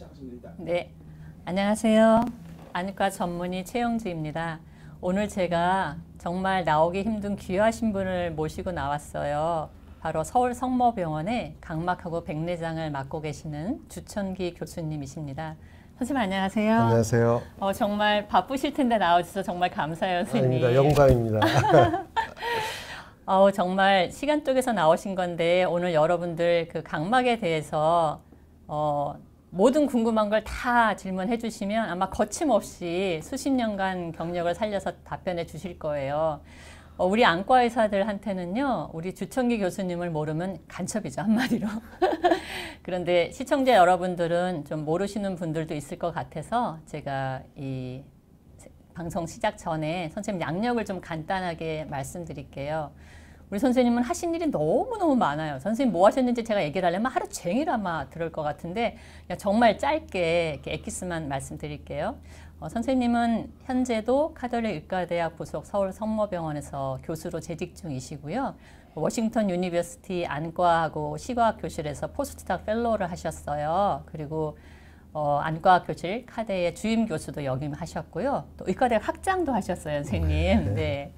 시작하십니다. 네, 안녕하세요. 안과 전문의 최영주입니다. 오늘 제가 정말 나오기 힘든 귀하신 분을 모시고 나왔어요. 바로 서울 성모병원의 각막하고 백내장을 맡고 계시는 주천기 교수님이십니다. 선생님 안녕하세요. 안녕하세요. 정말 바쁘실 텐데 나와주셔서 정말 감사해요, 선생님. 아닙니다. 영광입니다. 정말 시간쪽에서 나오신 건데 오늘 여러분들 그 각막에 대해서 모든 궁금한 걸 다 질문해 주시면 아마 거침없이 수십 년간 경력을 살려서 답변해 주실 거예요. 우리 안과 의사들한테는요, 우리 주천기 교수님을 모르면 간첩이죠, 한마디로. 그런데 시청자 여러분들은 좀 모르시는 분들도 있을 것 같아서 제가 이 방송 시작 전에 선생님 양력을 좀 간단하게 말씀드릴게요. 우리 선생님은 하신 일이 너무너무 많아요. 선생님 뭐 하셨는지 제가 얘기를 하려면 하루 종일 아마 들을 것 같은데 그냥 정말 짧게 이렇게 엑기스만 말씀드릴게요. 선생님은 현재도 카톨릭 의과대학 부속 서울 성모병원에서 교수로 재직 중이시고요. 워싱턴 유니버시티 안과하고 시과학 교실에서 포스트닥 펠로우를 하셨어요. 그리고 안과학 교실 카대의 주임 교수도 역임하셨고요. 또 의과대학 학장도 하셨어요, 선생님. 네.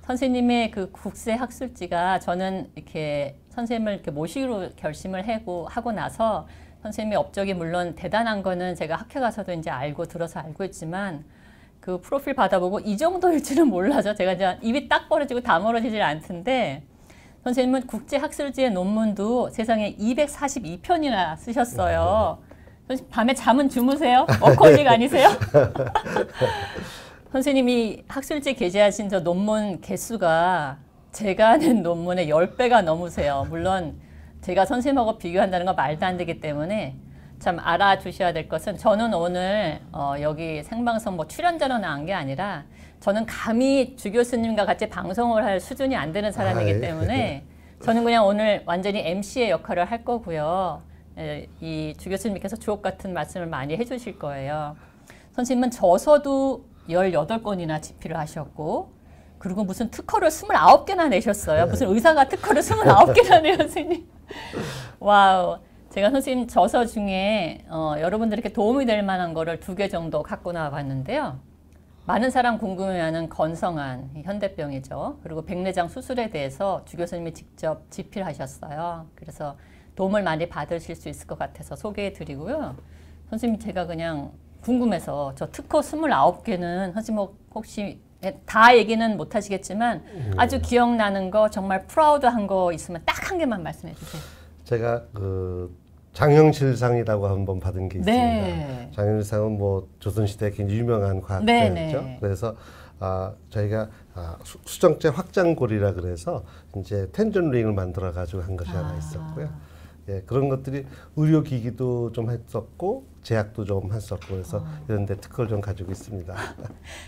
선생님의 그 국세 학술지가 저는 이렇게 선생님을 이렇게 모시기로 결심을 하고 나서 선생님의 업적이 물론 대단한 거는 제가 학회 가서도 이제 들어서 알고 있지만 그 프로필 받아보고 이 정도일 줄은 몰라서 제가 이제 입이 딱 벌어지고 다물어지질 않던데 선생님은 국제 학술지의 논문도 세상에 242편이나 쓰셨어요. 선생님 밤에 잠은 주무세요? 워커홀릭 아니세요? 선생님이 학술지 게재하신 저 논문 개수가 제가 낸 논문의 10배가 넘으세요. 물론 제가 선생님하고 비교한다는 건 말도 안 되기 때문에 참 알아주셔야 될 것은 저는 오늘 여기 생방송 뭐 출연자로 나온 게 아니라 저는 감히 주 교수님과 같이 방송을 할 수준이 안 되는 사람이기 때문에 저는 그냥 오늘 완전히 MC의 역할을 할 거고요. 이 주 교수님께서 주옥 같은 말씀을 많이 해주실 거예요. 선생님은 저서도 18권이나 집필을 하셨고 그리고 무슨 특허를 29개나 내셨어요. 무슨 의사가 특허를 29개나 내요, 선생님. 와우. 제가 선생님 저서 중에 여러분들에게 도움이 될 만한 거를 2개 정도 갖고 나와봤는데요. 많은 사람 궁금해하는 건성한 현대병이죠. 그리고 백내장 수술에 대해서 주 교수님이 직접 집필하셨어요. 그래서 도움을 많이 받으실 수 있을 것 같아서 소개해드리고요. 선생님 제가 그냥 궁금해서 저 특허 29개는 선생님 혹시 다 얘기는 못 하시겠지만 아주 기억나는 거 정말 프라우드한 거 있으면 딱 한 개만 말씀해 주세요. 제가 그 장영실상이라고 한번 받은 게 있습니다. 네. 장영실상은 뭐 조선시대에 굉장히 유명한 과학자였죠. 네. 그래서 저희가 수정체 확장골이라 그래서 이제 텐전 링을 만들어 가지고 한 것이 하나 있었고요. 예, 그런 것들이 의료기기도 좀 했었고 제약도 좀 했었고 그래서 이런 데 특허를 좀 가지고 있습니다.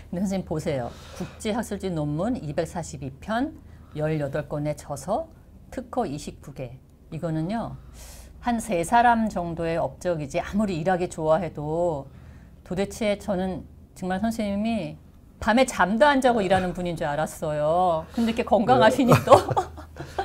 근데 선생님 보세요. 국제학술지 논문 242편, 18권의 저서, 특허 29개. 이거는요. 한 3사람 정도의 업적이지 아무리 일하기 좋아해도 도대체 저는 정말 선생님이 밤에 잠도 안 자고 일하는 분인 줄 알았어요. 근데 이렇게 건강하시니 또.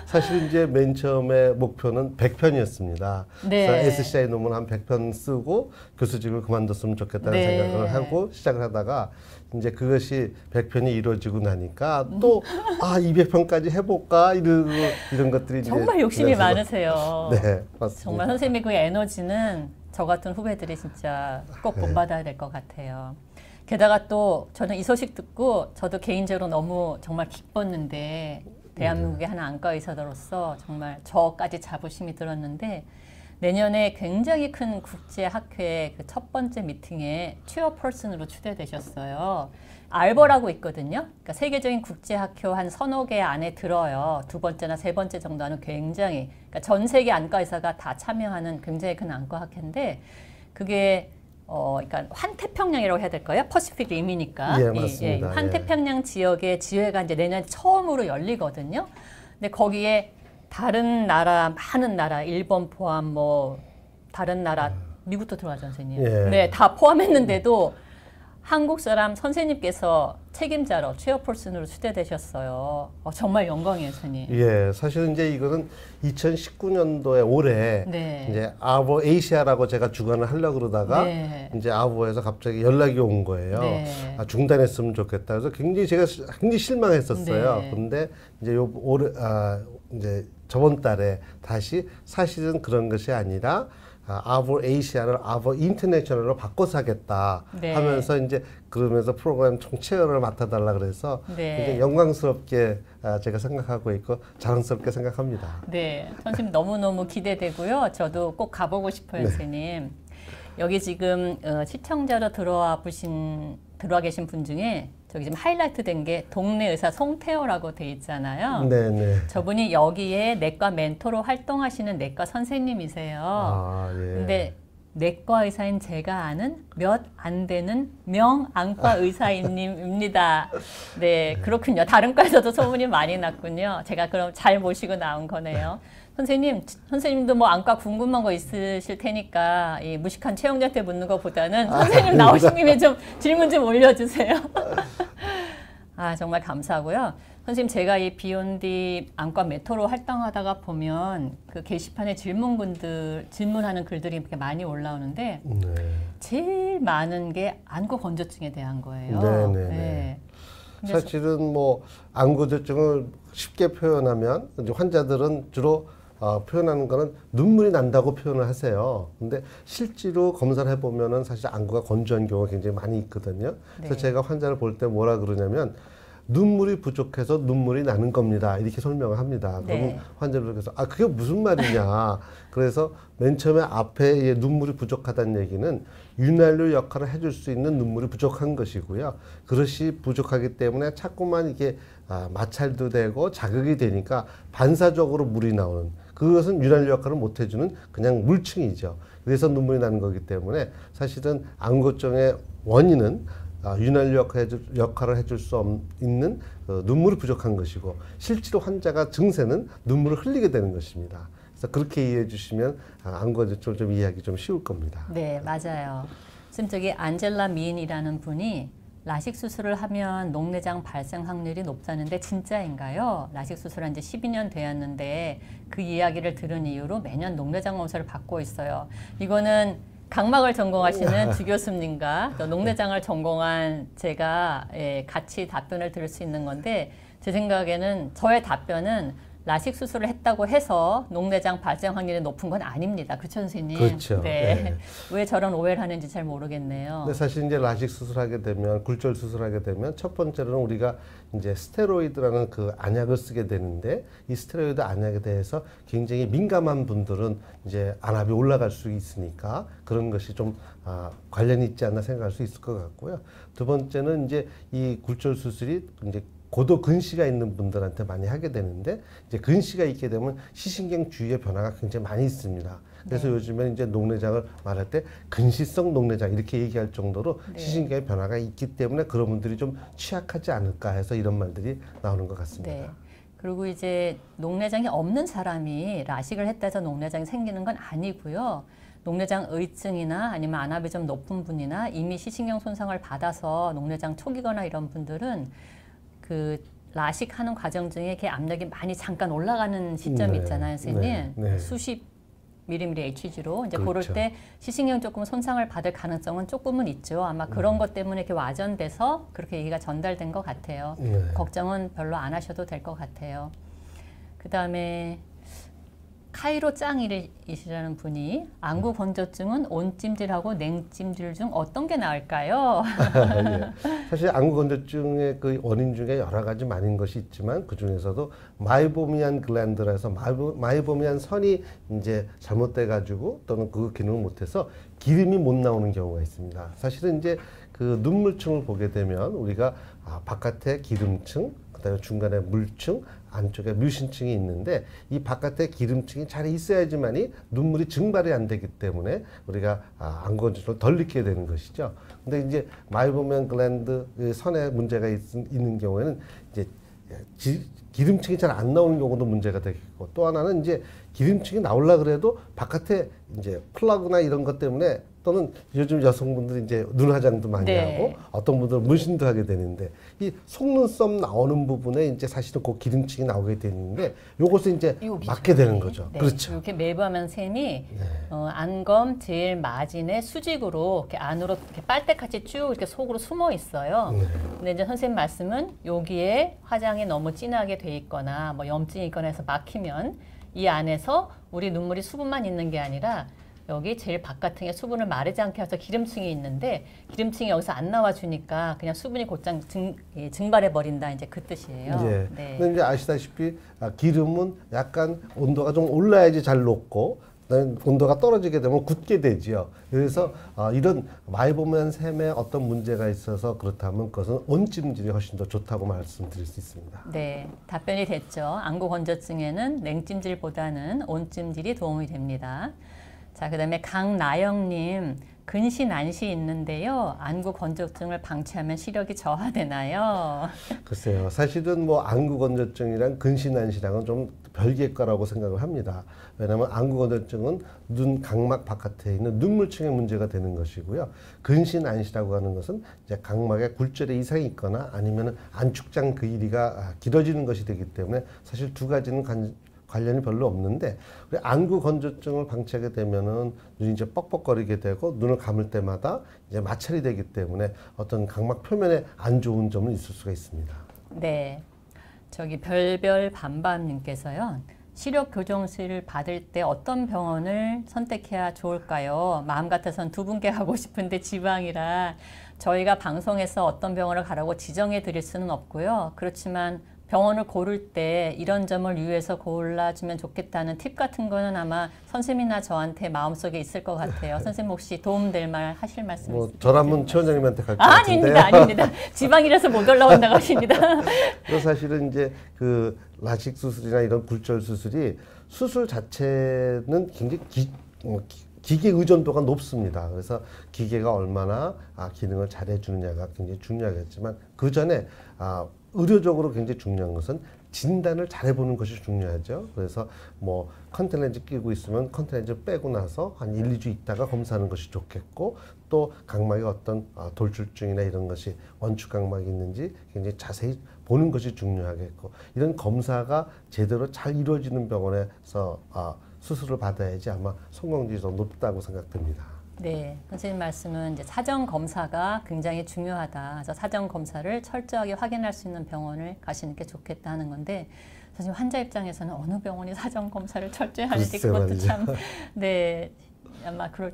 사실 이제 맨 처음에 목표는 100편이었습니다. 네. 그래서 SCI 논문 한 100편 쓰고 교수직을 그만뒀으면 좋겠다는 네. 생각을 하고 시작을 하다가 이제 그것이 100편이 이루어지고 나니까 또 200편까지 해볼까 이런 것들이 정말 욕심이 많으세요. 네, 맞습니다. 정말 선생님의 그 에너지는 저 같은 후배들이 진짜 꼭 본받아야 될 것 같아요. 게다가 또 저는 이 소식 듣고 저도 개인적으로 너무 정말 기뻤는데 대한민국의 한 안과 의사로서 정말 저까지 자부심이 들었는데 내년에 굉장히 큰 국제학회 그 첫 번째 미팅에 체어퍼슨으로 추대되셨어요. 알버라고 있거든요. 그러니까 세계적인 국제학회 한 서너 개 안에 들어요. 2번째나 3번째 정도 하는 굉장히 그러니까 전 세계 안과 의사가 다 참여하는 굉장히 큰 안과 학회인데 그게 그러니까 환태평양이라고 해야 될까요? 퍼시픽 림이니까. 예, 맞습니다. 환태평양 지역의 지회가 이제 내년 처음으로 열리거든요. 근데 거기에 다른 나라, 많은 나라, 일본 포함 뭐 다른 나라, 미국도 들어가죠, 선생님. 예. 네, 다 포함했는데도 한국 사람 선생님께서 책임자로 체어퍼슨으로 추대되셨어요. 정말 영광이에요, 선생님. 예, 사실은 이제 이거는 2019년도에 올해 네. 이제 아버 에이시아라고 제가 주관을 하려고 그러다가 네. 이제 아버에서 갑자기 연락이 온 거예요. 네. 중단했으면 좋겠다. 그래서 제가 굉장히 실망했었어요. 네. 근데 이제 올해 이제 저번 달에 다시 사실은 그런 것이 아니라 아버 에이시아를 아버 인터내셔널로 바꿔서 하겠다 네. 하면서 이제 그러면서 프로그램 총체를 맡아달라 그래서 네. 굉장히 영광스럽게 제가 생각하고 있고 자랑스럽게 생각합니다. 네, 선생님 너무너무 기대되고요. 저도 꼭 가보고 싶어요, 선생님. 여기 지금 시청자로 들어와 계신 분 중에 저기 지금 하이라이트 된 게 동네 의사 송태호라고 돼 있잖아요. 네네. 저분이 여기에 내과 멘토로 활동하시는 내과 선생님이세요. 아, 예. 근데 내과 의사인 제가 아는 몇 안 되는 명안과 의사님입니다. 네, 그렇군요. 다른 과에서도 소문이 많이 났군요. 제가 그럼 잘 모시고 나온 거네요. 선생님도 뭐 안과 궁금한 거 있으실 테니까 이 무식한 채용자한테 묻는 것보다는 선생님 나오신 김에 좀 질문 좀 올려주세요. 정말 감사하고요. 선생님, 제가 이 비욘디 안과 멘토로 활동하다가 보면 그 게시판에 질문하는 글들이 이렇게 많이 올라오는데 네. 제일 많은 게 안구 건조증에 대한 거예요. 네네네. 네. 사실은 뭐 안구조증을 쉽게 표현하면 이제 환자들은 주로 표현하는 거는 눈물이 난다고 표현을 하세요. 근데 실제로 검사를 해보면은 사실 안구가 건조한 경우가 굉장히 많이 있거든요. 그래서 네. 제가 환자를 볼 때 뭐라 그러냐면 눈물이 부족해서 눈물이 나는 겁니다. 이렇게 설명을 합니다. 그러면 네. 환자들께서 그게 무슨 말이냐. 그래서 맨 처음에 앞에 눈물이 부족하다는 얘기는 윤활유 역할을 해줄 수 있는 눈물이 부족한 것이고요. 그릇이 부족하기 때문에 자꾸만 이게 마찰도 되고 자극이 되니까 반사적으로 물이 나오는, 그것은 윤활유 역할을 못 해주는 그냥 물층이죠. 그래서 눈물이 나는 거기 때문에 사실은 안구증의 원인은 윤활유 역할을 해줄 수 있는 눈물이 부족한 것이고, 실제로 환자가 증세는 눈물을 흘리게 되는 것입니다. 그래서 그렇게 이해해 주시면 안구건조증을 좀 이해하기 좀 쉬울 겁니다. 네, 맞아요. 지금 저기 안젤라 민이라는 분이 라식 수술을 하면 녹내장 발생 확률이 높다는데 진짜인가요? 라식 수술한 지 12년 되었는데 그 이야기를 들은 이후로 매년 녹내장 검사를 받고 있어요. 이거는 각막을 전공하시는 주 교수님과 또 녹내장을 전공한 제가 같이 답변을 들을 수 있는 건데, 제 생각에는 저의 답변은 라식 수술을 했다고 해서 녹내장 발생 확률이 높은 건 아닙니다. 그렇죠, 선생님? 그렇죠. 네. 네. 왜 저런 오해를 하는지 잘 모르겠네요. 근데 사실 이제 라식 수술하게 되면, 굴절 수술하게 되면 첫 번째로는 우리가 이제 스테로이드라는 그 안약을 쓰게 되는데, 이 스테로이드 안약에 대해서 굉장히 민감한 분들은 이제 안압이 올라갈 수 있으니까 그런 것이 좀 관련이 있지 않나 생각할 수 있을 것 같고요. 두 번째는 이제 이 굴절 수술이 이제 고도 근시가 있는 분들한테 많이 하게 되는데, 이제 근시가 있게 되면 시신경 주위의 변화가 굉장히 많이 있습니다. 그래서 네. 요즘에 이제 녹내장을 말할 때 근시성 녹내장 이렇게 얘기할 정도로 네. 시신경의 변화가 있기 때문에 그런 분들이 좀 취약하지 않을까 해서 이런 말들이 나오는 것 같습니다. 네. 그리고 이제 녹내장이 없는 사람이 라식을 했다 해서 녹내장이 생기는 건 아니고요. 녹내장 의증이나 아니면 안압이 좀 높은 분이나 이미 시신경 손상을 받아서 녹내장 초기거나 이런 분들은 그 라식하는 과정 중에 그 압력이 많이 잠깐 올라가는 시점이 네, 있잖아요, 선생님. 네, 네. 수십 미리미리 HG로 이제 그렇죠. 그럴 때 시신경 조금 손상을 받을 가능성은 조금은 있죠. 아마 그런 것 때문에 이렇게 와전돼서 그렇게 얘기가 전달된 것 같아요. 네. 걱정은 별로 안 하셔도 될 것 같아요. 그 다음에 카이로 짱이시라는 분이 안구 건조증은 온찜질하고 냉찜질 중 어떤 게 나을까요? 예. 사실 안구 건조증의 그 원인 중에 여러 가지 많은 것이 있지만 그 중에서도 마이보미안 글랜드라서 마이보미안 선이 이제 잘못돼 가지고 또는 그 기능을 못해서 기름이 못 나오는 경우가 있습니다. 사실은 이제 그 눈물층을 보게 되면 우리가 바깥에 기름층, 그다음에 중간에 물층, 안쪽에 뮤신층이 있는데, 이 바깥에 기름층이 잘 있어야지만이 눈물이 증발이 안 되기 때문에 우리가 안구 건조증을 덜 느끼게 되는 것이죠. 근데 이제 마이보미안 글랜드 선에 문제가 있는 경우에는 이제 기름층이 잘 안 나오는 경우도 문제가 되겠고, 또 하나는 이제 기름층이 나오려 그래도 바깥에 이제 플러그나 이런 것 때문에 또는 요즘 여성분들이 이제 눈 화장도 많이 네. 하고 어떤 분들은 문신도 하게 되는데 이 속눈썹 나오는 부분에 이제 사실은 그 기름층이 나오게 되는데 요것을 이제 여기죠. 막게 되는 거죠. 네. 그렇죠. 이렇게 매부하면 셈이 네. 안검 제일 마진에 수직으로 이렇게 안으로 이렇게 빨대같이 쭉 이렇게 속으로 숨어 있어요. 네. 근데 이제 선생님 말씀은 여기에 화장이 너무 진하게 돼 있거나 뭐 염증이 있거나 해서 막히면 이 안에서 우리 눈물이 수분만 있는 게 아니라 여기 제일 바깥층에 수분을 마르지 않게 해서 기름층이 있는데 기름층이 여기서 안 나와주니까 그냥 수분이 곧장 증발해 버린다 이제 그 뜻이에요. 예. 네. 근데 이제 아시다시피 기름은 약간 온도가 좀 올라야지 잘 녹고 온도가 떨어지게 되면 굳게 되지요. 그래서 이런 마이보면 샘에 어떤 문제가 있어서 그렇다면 그것은 온찜질이 훨씬 더 좋다고 말씀드릴 수 있습니다. 네, 답변이 됐죠. 안구 건조증에는 냉찜질보다는 온찜질이 도움이 됩니다. 자, 그다음에 강나영님, 근시 난시 있는데요. 안구 건조증을 방치하면 시력이 저하되나요? 글쎄요. 사실은 뭐 안구 건조증이랑 근시난시랑은 좀 별개의 거라고 생각을 합니다. 왜냐하면 안구 건조증은 눈 각막 바깥에 있는 눈물층의 문제가 되는 것이고요. 근시난시라고 하는 것은 이제 각막에 굴절의 이상이 있거나 아니면 안축장 길이가 길어지는 것이 되기 때문에 사실 두 가지는 관련이 별로 없는데 우리 안구 건조증을 방치하게 되면은 눈이 이제 뻑뻑거리게 되고 눈을 감을 때마다 이제 마찰이 되기 때문에 어떤 각막 표면에 안 좋은 점은 있을 수가 있습니다. 네, 저기 별별 밤밤님께서요. 시력 교정술을 받을 때 어떤 병원을 선택해야 좋을까요? 마음 같아선 두 분께 가고 싶은데 지방이라 저희가 방송에서 어떤 병원을 가라고 지정해 드릴 수는 없고요. 그렇지만 병원을 고를 때 이런 점을 유의해서 골라주면 좋겠다는 팁 같은 거는 아마 선생님이나 저한테 마음속에 있을 것 같아요. 선생님 혹시 도움될 말 하실 말씀 뭐 있으세요? 저라면 최원장님한테 갈 것 같은데요. 아닙니다. 지방이라서 못 올라온다고 하십니다. 그래서 사실은 이제 그 라식 수술이나 이런 굴절 수술이 수술 자체는 굉장히 기계 의존도가 높습니다. 그래서 기계가 얼마나 기능을 잘해주느냐가 굉장히 중요하겠지만 그 전에 의료적으로 굉장히 중요한 것은 진단을 잘해보는 것이 중요하죠. 그래서 뭐 컨택렌즈 끼고 있으면 컨택렌즈 빼고 나서 한 1, 2주 있다가 검사하는 것이 좋겠고 또 각막에 어떤 돌출증이나 이런 것이 원축 각막이 있는지 굉장히 자세히 보는 것이 중요하겠고 이런 검사가 제대로 잘 이루어지는 병원에서 수술을 받아야지 아마 성공률이 더 높다고 생각됩니다. 네, 선생님 말씀은 이제 사전 검사가 굉장히 중요하다. 그래서 사전 검사를 철저하게 확인할 수 있는 병원을 가시는 게 좋겠다 하는 건데 사실 환자 입장에서는 어느 병원이 사전 검사를 철저히 하는지 그것도 참 네. 아마 그럴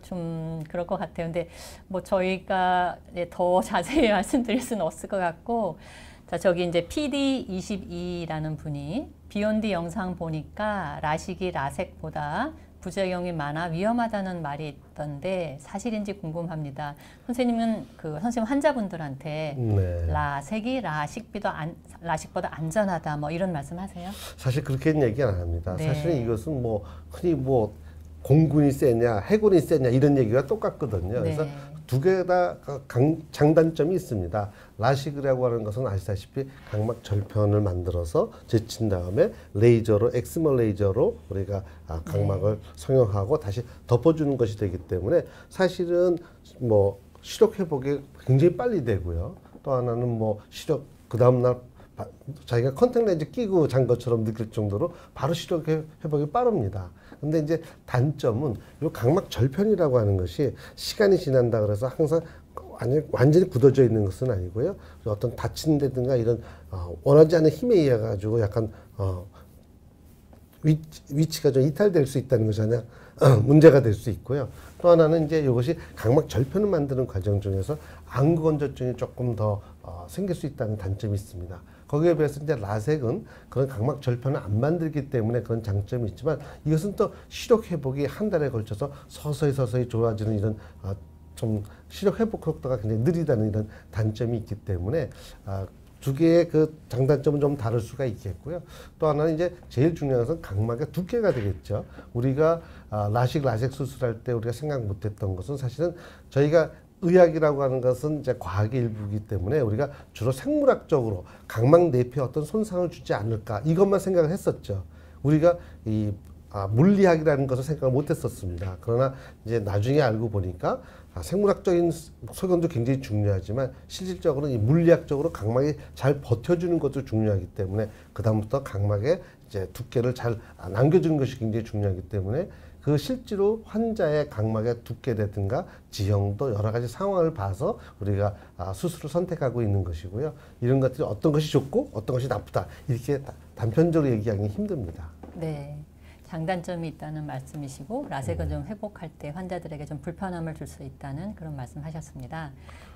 것 같아요. 근데 뭐 저희가 더 자세히 말씀드릴 수는 없을 것 같고 자, 저기 이제 PD22라는 분이 비욘디 영상 보니까 라식이 라섹보다 부작용이 많아 위험하다는 말이 있던데 사실인지 궁금합니다. 선생님은 선생님 환자분들한테 네. 라섹이 라식보다 안전하다 뭐 이런 말씀하세요? 사실 그렇게는 얘기 안 합니다. 네. 사실은 이것은 뭐 흔히 뭐 공군이 세냐 해군이 세냐 이런 얘기가 똑같거든요. 그래서 네. 두 개 다 장단점이 있습니다. 라식이라고 하는 것은 아시다시피 각막 절편을 만들어서 제친 다음에 레이저로 엑스멀 레이저로 우리가 각막을 성형하고 다시 덮어주는 것이 되기 때문에 사실은 뭐 시력 회복이 굉장히 빨리 되고요. 또 하나는 뭐 시력 그 다음날 자기가 컨택렌즈 끼고 잔 것처럼 느낄 정도로 바로 시력 회복이 빠릅니다. 근데 이제 단점은 이 각막 절편이라고 하는 것이 시간이 지난다 그래서 항상 완전히 굳어져 있는 것은 아니고요. 어떤 다친 데든가 이런 원하지 않는 힘에 의해 가지고 약간 위치가 좀 이탈될 수 있다는 것이 하나 문제가 될 수 있고요. 또 하나는 이제 이것이 각막 절편을 만드는 과정 중에서 안구 건조증이 조금 더 생길 수 있다는 단점이 있습니다. 거기에 비해서 이제 라섹은 그런 각막 절편을 안 만들기 때문에 그런 장점이 있지만 이것은 또 시력 회복이 한 달에 걸쳐서 서서히 좋아지는 이런 좀 시력 회복 속도가 굉장히 느리다는 이런 단점이 있기 때문에 두 개의 그 장단점은 좀 다를 수가 있겠고요. 또 하나는 이제 제일 중요한 것은 각막의 두께가 되겠죠. 우리가 라섹 수술할 때 우리가 생각 못했던 것은 사실은 저희가 의학이라고 하는 것은 이제 과학의 일부이기 때문에 우리가 주로 생물학적으로 각막 내피에 어떤 손상을 주지 않을까 이것만 생각을 했었죠. 우리가 이 물리학이라는 것을 생각을 못했었습니다. 그러나 이제 나중에 알고 보니까 생물학적인 소견도 굉장히 중요하지만 실질적으로 이 물리학적으로 각막이 잘 버텨주는 것도 중요하기 때문에 그 다음부터 각막의 이제 두께를 잘 남겨주는 것이 굉장히 중요하기 때문에 그 실제로 환자의 각막의 두께라든가 지형도 여러 가지 상황을 봐서 우리가 수술을 선택하고 있는 것이고요. 이런 것들이 어떤 것이 좋고 어떤 것이 나쁘다 이렇게 단편적으로 얘기하기 힘듭니다. 네. 장단점이 있다는 말씀이시고 라섹을 좀 회복할 때 환자들에게 좀 불편함을 줄 수 있다는 그런 말씀하셨습니다.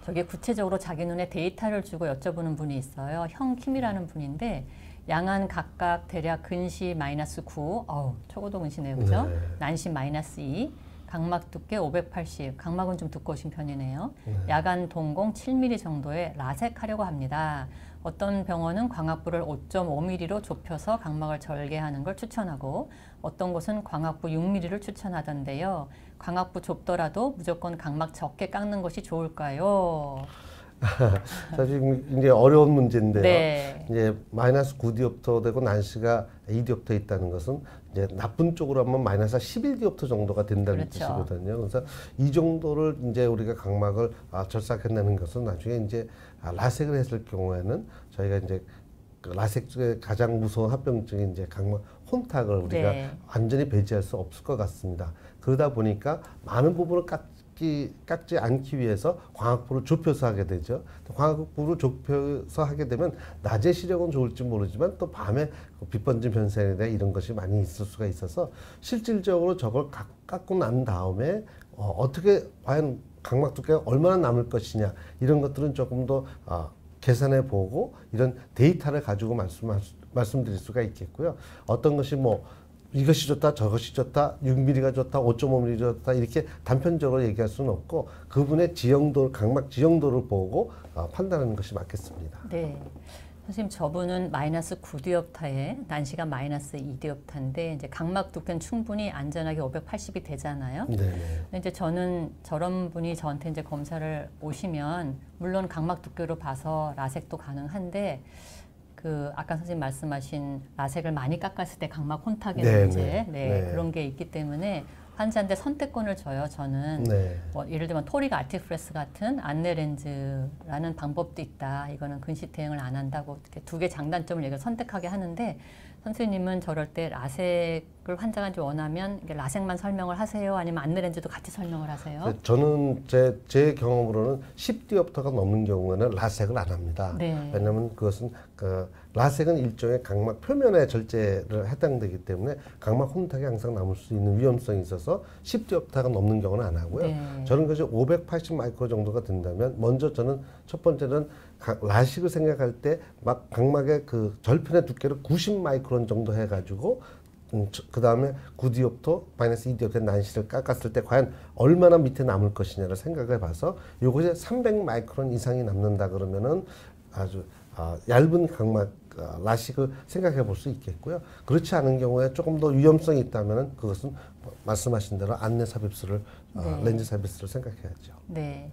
저게 구체적으로 자기 눈에 데이터를 주고 여쭤보는 분이 있어요. 형킴이라는 분인데 양안 각각 대략 근시 -9, 초고도 근시네요, 그죠? 네. 난시 -2, 각막 두께 580, 각막은 좀 두꺼우신 편이네요. 야간 동공 7mm 정도의 라섹하려고 합니다. 어떤 병원은 광학부를 5.5mm로 좁혀서 각막을 절개하는 걸 추천하고 어떤 곳은 광학부 6mm를 추천하던데요. 광학부 좁더라도 무조건 각막 적게 깎는 것이 좋을까요? 사실 이제 어려운 문제인데요. 네. 이제 -9디옵터 되고 난시가 2디옵터 있다는 것은 이제 나쁜 쪽으로 하면 -11디옵터 정도가 된다는 그렇죠. 뜻이거든요. 그래서 이 정도를 이제 우리가 각막을 절삭해내는 것은 나중에 이제 라섹을 했을 경우에는 저희가 이제 그 라섹 중에 가장 무서운 합병증이 이제 각막 혼탁을 우리가 네. 완전히 배제할 수 없을 것 같습니다. 그러다 보니까 많은 부분을 깎지 않기 위해서 광학부를 좁혀서 하게 되죠. 광학부를 좁혀서 하게 되면 낮에 시력은 좋을지 모르지만 또 밤에 빛번짐 현상이나 이런 것이 많이 있을 수가 있어서 실질적으로 저걸 깎고 난 다음에 어떻게 과연 각막 두께가 얼마나 남을 것이냐 이런 것들은 조금 더 계산해 보고 이런 데이터를 가지고 말씀드릴 수가 있겠고요. 어떤 것이 뭐 이것이 좋다, 저것이 좋다, 6mm가 좋다, 5.5mm 좋다 이렇게 단편적으로 얘기할 수는 없고 그분의 지형도, 각막 지형도를 보고 판단하는 것이 맞겠습니다. 네. 선생님, 저분은 -9디옵터에 난시가 -2디옵터인데 이제 각막 두께는 충분히 안전하게 580이 되잖아요. 네. 근데 이제 저는 저런 분이 저한테 이제 검사를 오시면 물론 각막 두께로 봐서 라섹도 가능한데 그 아까 선생님 말씀하신 라섹을 많이 깎았을 때 각막 혼탁의 문제, 그런 게 있기 때문에 환자한테 선택권을 줘요. 저는 뭐 예를 들면 토릭 알티프레스 같은 안내 렌즈라는 방법도 있다. 이거는 근시 대응을 안 한다고 이렇게 두 개 장단점을 얘가 선택하게 하는데 선생님은 저럴 때 라섹을 환자가 이제 원하면 라섹만 설명을 하세요? 아니면 안내 렌즈도 같이 설명을 하세요? 저는 제 경험으로는 10디옵터가 넘는 경우에는 라섹을 안 합니다. 네. 왜냐하면 그것은 라섹은 일종의 각막 표면의 절제를 해당되기 때문에 각막 혼탁이 항상 남을 수 있는 위험성이 있어서 10디옵터가 넘는 경우는 안 하고요. 네. 저는 그것이 580 마이크로 정도가 된다면 먼저 저는 첫 번째는 라식을 생각할 때 막 각막의 그 절편의 두께를 90 마이크론 정도 해가지고 그 다음에 9디옵터, -2디옵터 난시를 깎았을 때 과연 얼마나 밑에 남을 것이냐를 생각해 봐서 요것이 300 마이크론 이상이 남는다 그러면은 아주 얇은 각막 라식을 생각해 볼 수 있겠고요. 그렇지 않은 경우에 조금 더 위험성이 있다면은 그것은 말씀하신 대로 안내 삽입술을 렌즈 삽입술을 생각해야죠. 네.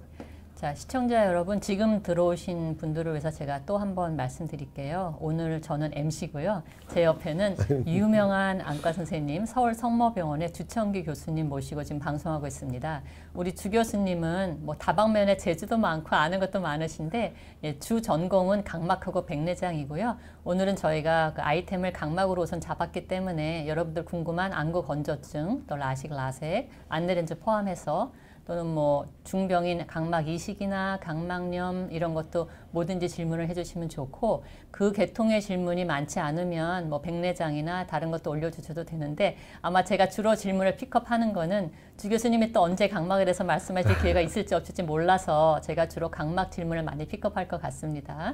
자, 시청자 여러분, 지금 들어오신 분들을 위해서 제가 또 한 번 말씀드릴게요. 오늘 저는 MC고요. 제 옆에는 유명한 안과 선생님, 서울 성모병원의 주청기 교수님 모시고 지금 방송하고 있습니다. 우리 주 교수님은 뭐 다방면에 재주도 많고 아는 것도 많으신데 주 전공은 각막하고 백내장이고요. 오늘은 저희가 그 아이템을 각막으로 우선 잡았기 때문에 여러분들 궁금한 안구 건조증, 또 라식, 라섹, 안내렌즈 포함해서 또는 뭐 중병인 각막 이식이나 각막염 이런 것도 뭐든지 질문을 해주시면 좋고 그 계통의 질문이 많지 않으면 뭐 백내장이나 다른 것도 올려주셔도 되는데 아마 제가 주로 질문을 픽업하는 거는 주 교수님이 또 언제 각막에 대해서 말씀하실 기회가 있을지 없을지 몰라서 제가 주로 각막 질문을 많이 픽업할 것 같습니다.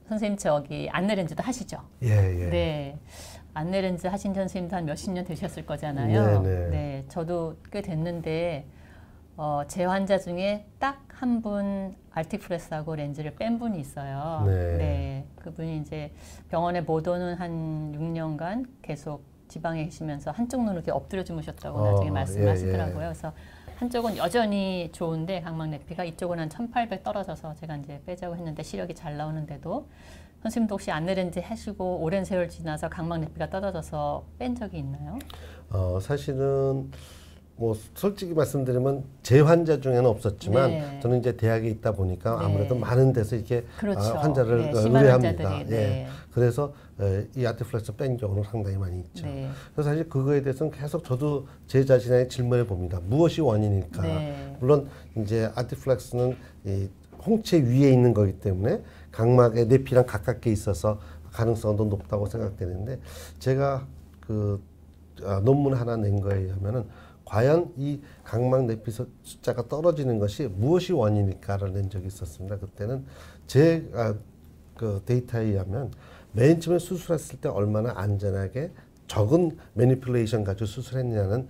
선생님 저기 안내렌즈도 하시죠? 예. 네. 안내렌즈 하신 선생님도 한 몇십 년 되셨을 거잖아요. 네. 저도 꽤 됐는데 제 환자 중에 딱 한 분 알티프레스하고 렌즈를 뺀 분이 있어요. 네. 그분이 이제 병원에 못 오는 한 6년간 계속 지방에 계시면서 한쪽 눈을 이렇게 엎드려 주무셨다고 나중에 말씀하시더라고요. 그래서 한쪽은 여전히 좋은데 각막 내피가 이쪽은 한 1800 떨어져서 제가 이제 빼자고 했는데 시력이 잘 나오는데도 선생님도 혹시 안내렌즈 하시고 오랜 세월 지나서 각막 내피가 떨어져서 뺀 적이 있나요? 사실은 뭐 솔직히 말씀드리면 제 환자 중에는 없었지만 네. 저는 이제 대학에 있다 보니까 네. 아무래도 많은 데서 이렇게 그렇죠. 환자를 네, 심한 의뢰합니다. 환자들이, 네. 그래서 이 아티플렉스 뺀 경우는 상당히 많이 있죠. 네. 그래서 사실 그거에 대해서는 계속 저도 제 자신에게 질문해 봅니다. 무엇이 원인일까? 네. 물론 이제 아티플렉스는 이 홍채 위에 있는 거기 때문에 각막의 내피랑 가깝게 있어서 가능성도 높다고 생각되는데 제가 그 논문 하나 낸 거에 의하면은 과연 이 각막 내피 숫자가 떨어지는 것이 무엇이 원인일까를 낸 적이 있었습니다. 그때는 제 그 데이터에 의하면 맨 처음에 수술했을 때 얼마나 안전하게 적은 매니플레이션 가지고 수술했냐는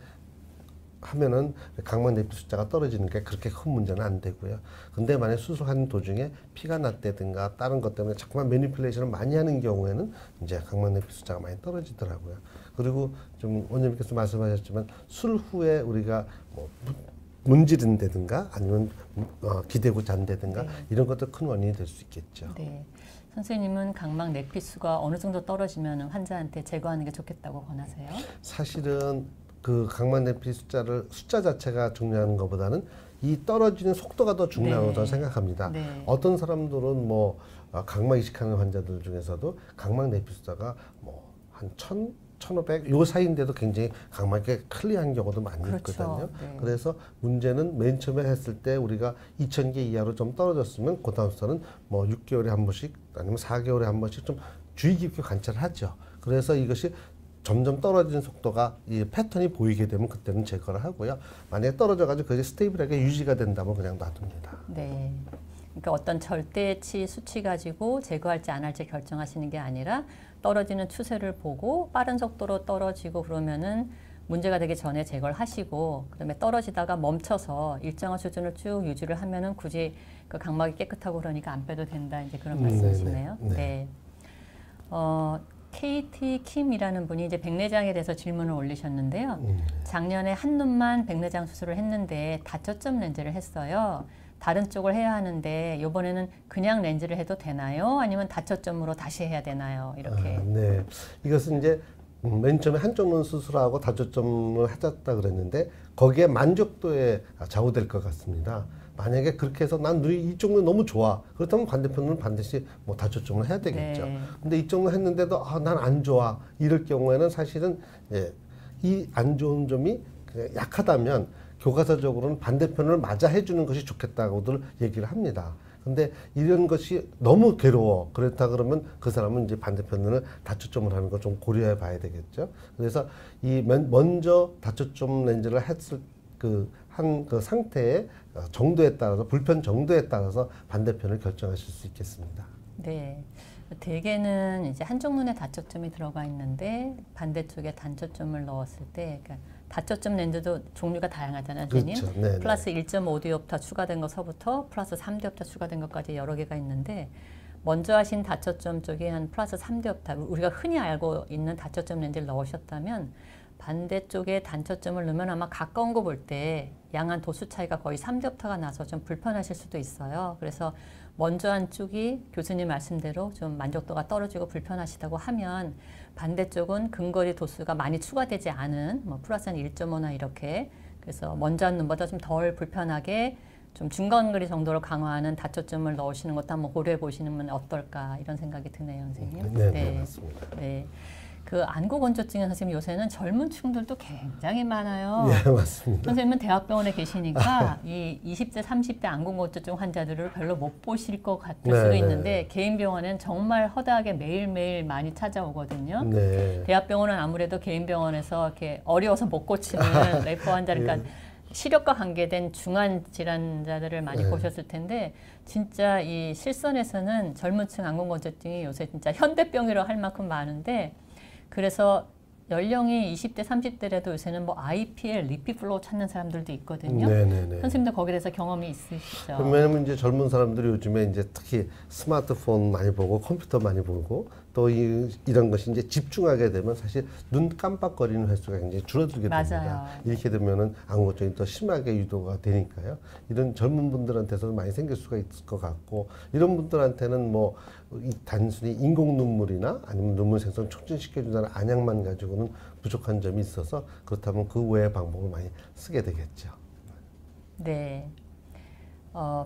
하면은 각막 내피 숫자가 떨어지는 게 그렇게 큰 문제는 안 되고요. 근데 만약 수술하는 도중에 피가 났다든가 다른 것 때문에 자꾸만 매니플레이션을 많이 하는 경우에는 이제 각막 내피 숫자가 많이 떨어지더라고요. 그리고 좀 원장님께서 말씀하셨지만 술 후에 우리가 뭐 문지른다든가 아니면 기대고 잔다든가 네. 이런 것도 큰 원인이 될 수 있겠죠. 네. 선생님은 각막 내피 수가 어느 정도 떨어지면 환자한테 제거하는 게 좋겠다고 권하세요? 사실은 그 각막 내피 숫자 자체가 중요한 것보다는 이 떨어지는 속도가 더 중요하다고 네. 저는 생각합니다. 네. 어떤 사람들은 뭐 각막 이식하는 환자들 중에서도 각막 내피 숫자가 뭐 한 1000, 1500 요 사이인데도 굉장히 각막이 클리어한 경우도 많이 그렇죠. 있거든요. 네. 그래서 문제는 맨 처음에 했을 때 우리가 2000개 이하로 좀 떨어졌으면 그다음부터는 뭐 6개월에 한 번씩 아니면 4개월에 한 번씩 좀 주의 깊게 관찰을 하죠. 그래서 이것이 점점 떨어지는 속도가 이 패턴이 보이게 되면 그때는 제거를 하고요. 만약에 떨어져가지고 그게 스테이블하게 유지가 된다면 그냥 놔둡니다. 네. 그러니까 어떤 절대치 수치 가지고 제거할지 안 할지 결정하시는 게 아니라 떨어지는 추세를 보고 빠른 속도로 떨어지고 그러면은 문제가 되기 전에 제거를 하시고 그다음에 떨어지다가 멈춰서 일정한 수준을 쭉 유지를 하면은 굳이 그 각막이 깨끗하고 그러니까 안 빼도 된다 이제 그런 말씀이시네요. 네. 네. KT 킴이라는 분이 이제 백내장에 대해서 질문을 올리셨는데요. 작년에 한 눈만 백내장 수술을 했는데 다초점 렌즈를 했어요. 다른 쪽을 해야 하는데 이번에는 그냥 렌즈를 해도 되나요? 아니면 다초점으로 다시 해야 되나요? 이렇게. 네. 이것은 이제 맨 처음에 한쪽 눈 수술하고 다초점을 하셨다 그랬는데 거기에 만족도에 좌우될 것 같습니다. 만약에 그렇게 해서 난 눈이 이쪽 눈 너무 좋아. 그렇다면 반대편 눈은 반드시 뭐 다초점을 해야 되겠죠. 네. 근데 이쪽 눈 했는데도 난 안 좋아. 이럴 경우에는 사실은 이 안 좋은 점이 그냥 약하다면 교과서적으로는 반대편을 맞아 해주는 것이 좋겠다고들 얘기를 합니다. 근데 이런 것이 너무 괴로워. 그렇다 그러면 그 사람은 이제 반대편 눈을 다초점을 하는 거 좀 고려해 봐야 되겠죠. 그래서 이 먼저 다초점 렌즈를 했을 그 상태의 정도에 따라서 불편 정도에 따라서 반대편을 결정하실 수 있겠습니다. 네. 대개는 이제 한쪽 눈에 다초점이 들어가 있는데 반대쪽에 단초점을 넣었을 때 그러니까 다초점 렌즈도 종류가 다양하잖아요, 선생님. 그렇죠. 네네. 플러스 1.5디옵터 추가된 것서부터 플러스 3디옵터 추가된 것까지 여러 개가 있는데 먼저 하신 다초점 쪽에 한 플러스 3디옵터 우리가 흔히 알고 있는 다초점 렌즈를 넣으셨다면 반대쪽에 단초점을 넣으면 아마 가까운 거 볼 때 양한 도수 차이가 거의 3디옵터가 나서 좀 불편하실 수도 있어요. 그래서 먼저 한 쪽이 교수님 말씀대로 좀 만족도가 떨어지고 불편하시다고 하면 반대쪽은 근거리 도수가 많이 추가되지 않은 뭐 플러스 한 1.5나 이렇게 그래서 먼저 한 눈보다 좀 덜 불편하게 좀 중간거리 정도로 강화하는 다초점을 넣으시는 것도 한번 고려해 보시는 어떨까 이런 생각이 드네요, 선생님. 네, 맞습니다. 네. 그 안구건조증의 선생님 요새는 젊은 층들도 굉장히 많아요. 네, 맞습니다. 선생님은 대학병원에 계시니까 이 20대, 30대 안구건조증 환자들을 별로 못 보실 것 같을 수도 있는데 개인 병원은 정말 허다하게 매일매일 많이 찾아오거든요. 네. 대학병원은 아무래도 개인 병원에서 이렇게 어려워서 못 고치는 래퍼 환자를 그러니까 시력과 관계된 중한 질환자들을 많이 보셨을 텐데 진짜 이 실선에서는 젊은층 안구건조증이 요새 진짜 현대병이라고 할 만큼 많은데 그래서 연령이 20대, 30대라도 요새는 뭐 IPL, 리피플로우 찾는 사람들도 있거든요. 네네네. 선생님도 거기에 대해서 경험이 있으시죠? 왜냐면 이제 젊은 사람들이 요즘에 이제 특히 스마트폰 많이 보고 컴퓨터 많이 보고 또 이런 것이 이제 집중하게 되면 사실 눈 깜빡거리는 횟수가 굉장히 줄어들게 됩니다. 맞아요. 이렇게 되면은 안구건조증이 더 심하게 유도가 되니까요. 이런 젊은 분들한테서는 많이 생길 수가 있을 것 같고, 이런 분들한테는 뭐 이 단순히 인공 눈물이나 아니면 눈물 생성 촉진시켜준다는 안약만 가지고는 부족한 점이 있어서, 그렇다면 그 외의 방법을 많이 쓰게 되겠죠. 네.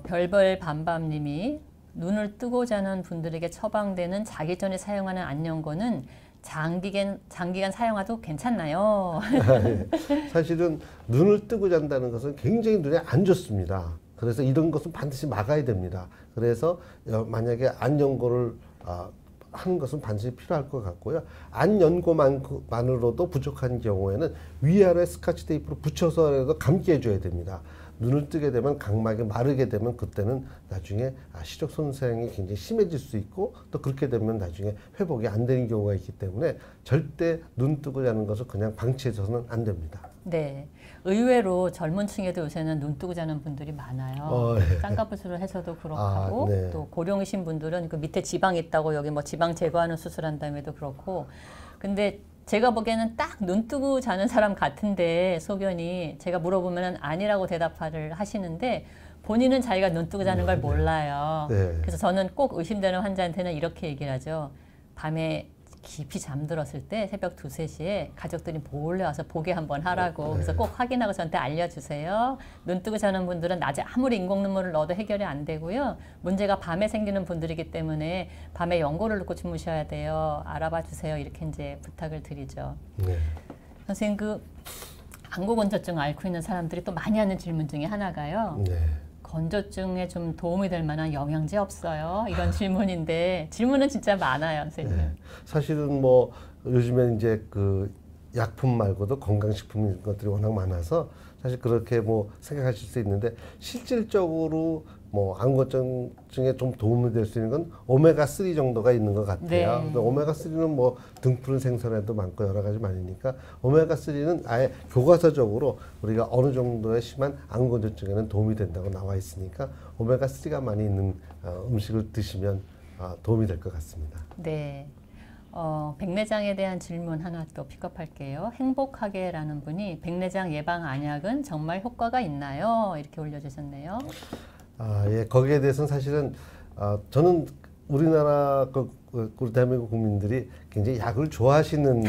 별벌 밤밤님이 눈을 뜨고 자는 분들에게 처방되는 자기 전에 사용하는 안연고는 장기간 사용해도 괜찮나요? 사실은 눈을 뜨고 잔다는 것은 굉장히 눈에 안 좋습니다. 그래서 이런 것은 반드시 막아야 됩니다. 그래서 만약에 안연고를 하는 것은 반드시 필요할 것 같고요. 안연고만으로도 부족한 경우에는 위아래 스카치 테이프로 붙여서라도 감게 해줘야 됩니다. 눈을 뜨게 되면 각막이 마르게 되면 그때는 나중에 시력 손상이 굉장히 심해질 수 있고, 또 그렇게 되면 나중에 회복이 안 되는 경우가 있기 때문에 절대 눈 뜨고 자는 것을 그냥 방치해서는 안 됩니다. 네. 의외로 젊은 층에도 요새는 눈 뜨고 자는 분들이 많아요. 네. 쌍꺼풀을 해서도 그렇고, 네. 또 고령이신 분들은 그 밑에 지방 있다고 여기 뭐 지방 제거하는 수술한 다음에도 그렇고. 근데 제가 보기에는 딱 눈 뜨고 자는 사람 같은데, 소견이 제가 물어보면 아니라고 대답을 하시는데, 본인은 자기가 눈 뜨고 자는 걸 몰라요. 네. 그래서 저는 꼭 의심되는 환자한테는 이렇게 얘기를 하죠. 밤에 깊이 잠들었을 때 새벽 2, 3시에 가족들이 몰래 와서 보게 한번 하라고. 그래서 꼭 확인하고 저한테 알려주세요. 눈 뜨고 자는 분들은 낮에 아무리 인공눈물을 넣어도 해결이 안 되고요. 문제가 밤에 생기는 분들이기 때문에 밤에 연고를 넣고 주무셔야 돼요. 알아봐 주세요. 이렇게 이제 부탁을 드리죠. 네. 선생님, 그 안구건조증 앓고 있는 사람들이 또 많이 하는 질문 중에 하나가요. 네. 건조증에 좀 도움이 될 만한 영양제 없어요? 이런 질문인데, 질문은 진짜 많아요, 선생님. 네. 사실은 뭐 요즘에 이제 그 약품 말고도 건강식품 것들이 워낙 많아서 사실 그렇게 뭐 생각하실 수 있는데, 실질적으로 뭐 안구건조증에 좀 도움이 될 수 있는 건 오메가3 정도가 있는 것 같아요. 네. 근데 오메가3는 뭐 등푸른 생선에도 많고 여러 가지 많으니까, 오메가3는 아예 교과서적으로 우리가 어느 정도의 심한 안구건조증에는 도움이 된다고 나와 있으니까 오메가3가 많이 있는 음식을 드시면 도움이 될 것 같습니다. 네. 백내장에 대한 질문 하나 또 픽업할게요. 행복하게라는 분이 백내장 예방 안약은 정말 효과가 있나요? 이렇게 올려주셨네요. 예, 거기에 대해서는 사실은 저는 우리나라 우리 대한민국 국민들이 굉장히 약을 좋아하시는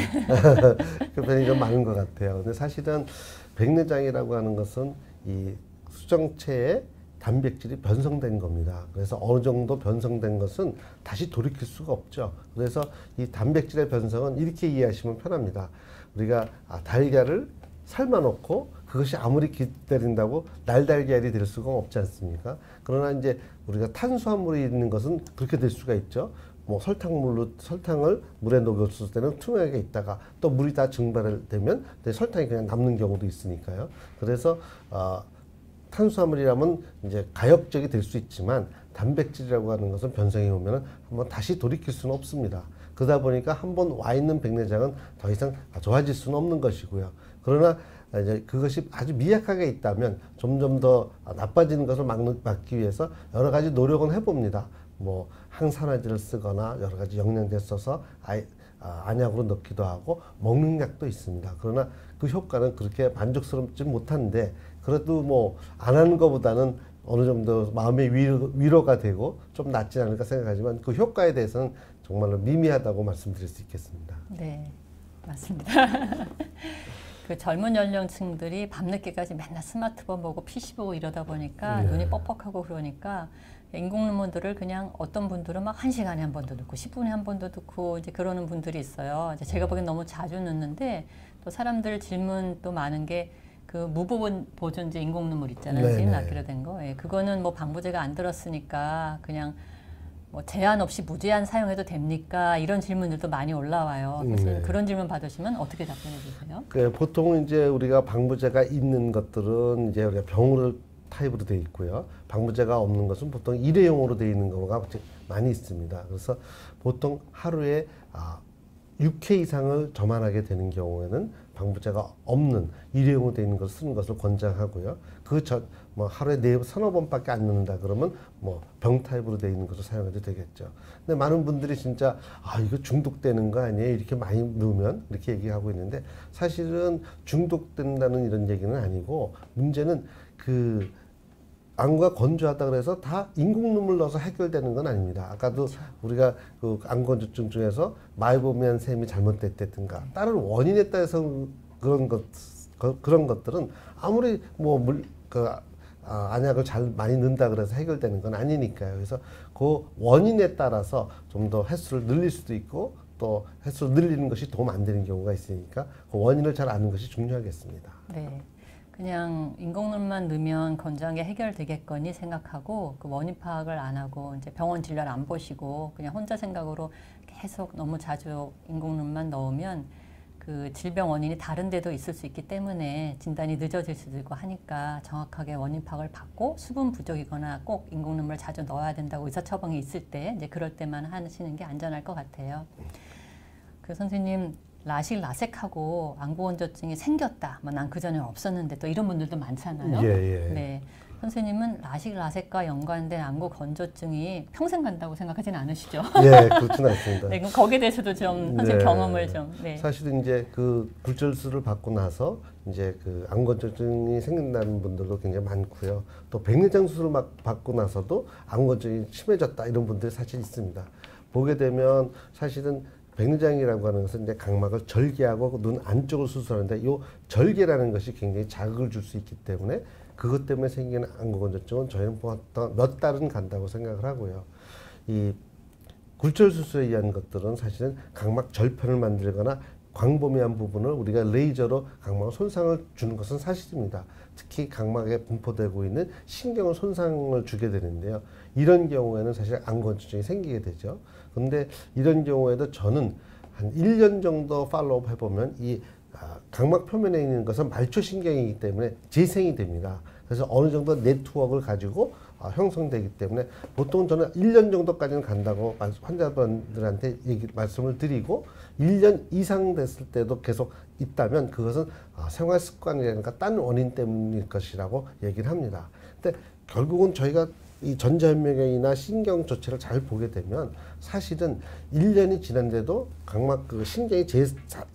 그 편이 좀 많은 것 같아요. 근데 사실은 백내장이라고 하는 것은 이 수정체의 단백질이 변성된 겁니다. 그래서 어느 정도 변성된 것은 다시 돌이킬 수가 없죠. 그래서 이 단백질의 변성은 이렇게 이해하시면 편합니다. 우리가 달걀을 삶아놓고 그것이 아무리 기다린다고 날달걀이 될 수가 없지 않습니까? 그러나 이제 우리가 탄수화물이 있는 것은 그렇게 될 수가 있죠. 뭐 설탕을 물에 녹였을 때는 투명하게 있다가 또 물이 다 증발되면 설탕이 그냥 남는 경우도 있으니까요. 그래서 탄수화물이라면 이제 가역적이 될 수 있지만, 단백질이라고 하는 것은 변성이 오면은 한번 다시 돌이킬 수는 없습니다. 그러다 보니까 한번 와 있는 백내장은 더 이상 좋아질 수는 없는 것이고요. 그러나 이제 그것이 아주 미약하게 있다면 점점 더 나빠지는 것을 막기 위해서 여러 가지 노력은 해봅니다. 뭐 항산화제를 쓰거나 여러 가지 영양제 써서 안약으로 넣기도 하고 먹는 약도 있습니다. 그러나 그 효과는 그렇게 만족스럽지 못한데, 그래도 뭐 안 하는 것보다는 어느 정도 마음의 위로가 되고 좀 낫지 않을까 생각하지만, 그 효과에 대해서는 정말로 미미하다고 말씀드릴 수 있겠습니다. 네, 맞습니다. 그 젊은 연령층들이 밤늦게까지 맨날 스마트폰 보고 PC 보고 이러다 보니까 네. 눈이 뻑뻑하고 그러니까 인공눈물들을 그냥 어떤 분들은 막 1시간에 한 번도 넣고 10분에 한 번도 넣고 이제 그러는 분들이 있어요. 이제 제가 보기엔 너무 자주 넣는데, 또 사람들 질문 또 많은 게 그 무보존제 인공눈물 있잖아요. 지금 낫기로 된 거. 예, 그거는 뭐 방부제가 안 들었으니까 그냥 뭐 제한 없이 무제한 사용해도 됩니까? 이런 질문들도 많이 올라와요. 그래서 네. 그런 질문 받으시면 어떻게 답변해 주세요? 보통 이제 우리가 방부제가 있는 것들은 이제 우리가 병으로 타입으로 되어 있고요. 방부제가 없는 것은 보통 일회용으로 되어 있는 경우가 많이 있습니다. 그래서 보통 하루에 6회 이상을 저만하게 되는 경우에는 방부제가 없는 일회용으로 되어 있는 것을 쓰는 것을 권장하고요. 뭐 하루에 서너 번밖에 안 넣는다 그러면 뭐 병 타입으로 되어 있는 것을 사용해도 되겠죠. 근데 많은 분들이 진짜 이거 중독되는 거 아니에요? 이렇게 많이 넣으면 이렇게 얘기하고 있는데 사실은 중독된다는 이런 얘기는 아니고 문제는 그 안구가 건조하다 그래서 다 인공눈물 넣어서 해결되는 건 아닙니다. 아까도 그렇죠. 우리가 그 안구건조증 중에서 마이보미안 셈이 잘못됐다든가 다른 원인에 따라서 그런 것들은 아무리 뭐 안약을 잘 많이 넣는다 그래서 해결되는 건 아니니까요. 그래서 그 원인에 따라서 좀 더 횟수를 늘릴 수도 있고 또 횟수를 늘리는 것이 도움 안 되는 경우가 있으니까 그 원인을 잘 아는 것이 중요하겠습니다. 네. 그냥 인공눈만 넣으면 건조한 게 해결되겠거니 생각하고 그 원인 파악을 안 하고 이제 병원 진료를 안 보시고 그냥 혼자 생각으로 계속 너무 자주 인공눈만 넣으면 그 질병 원인이 다른 데도 있을 수 있기 때문에 진단이 늦어질 수도 있고 하니까 정확하게 원인 파악을 받고 수분 부족이거나 꼭 인공눈물을 자주 넣어야 된다고 의사 처방이 있을 때 이제 그럴 때만 하시는 게 안전할 것 같아요. 그 선생님 라식 라섹하고 안구건조증이 생겼다. 뭐 난 그전에 없었는데 또 이런 분들도 많잖아요. 예. 네. 선생님은 라식 라섹과 연관된 안구건조증이 평생 간다고 생각하지는 않으시죠? 예, 그렇진 않습니다. 네, 그럼 거기에 대해서도 좀 선생님 경험을 좀. 네. 사실은 이제 그 굴절수를 받고 나서 이제 그 안구건조증이 생긴다는 분들도 굉장히 많고요. 또 백내장 수술을 받고 나서도 안구건조증이 심해졌다 이런 분들이 사실 있습니다. 보게 되면 사실은 백내장이라고 하는 것은 이제 각막을 절개하고 눈 안쪽을 수술하는데 이 절개라는 것이 굉장히 자극을 줄 수 있기 때문에 그것 때문에 생기는 안구건조증은 저희는 보통 몇 달은 간다고 생각을 하고요. 이 굴절 수술에 의한 것들은 사실은 각막 절편을 만들거나 광범위한 부분을 우리가 레이저로 각막에 손상을 주는 것은 사실입니다. 특히 각막에 분포되고 있는 신경을 손상을 주게 되는데요. 이런 경우에는 사실 안구건조증이 생기게 되죠. 근데 이런 경우에도 저는 한 1년 정도 팔로우업 해보면 이 각막 표면에 있는 것은 말초신경이기 때문에 재생이 됩니다. 그래서 어느 정도 네트워크를 가지고 형성되기 때문에 보통 저는 1년 정도까지는 간다고 환자분들한테 말씀을 드리고 1년 이상 됐을 때도 계속 있다면 그것은 생활 습관이라든가 다른 원인 때문일 것이라고 얘기를 합니다. 근데 결국은 저희가 이 전자현미경이나 신경 조체를 잘 보게 되면 사실은 1년이 지난데도 각막 그 신경이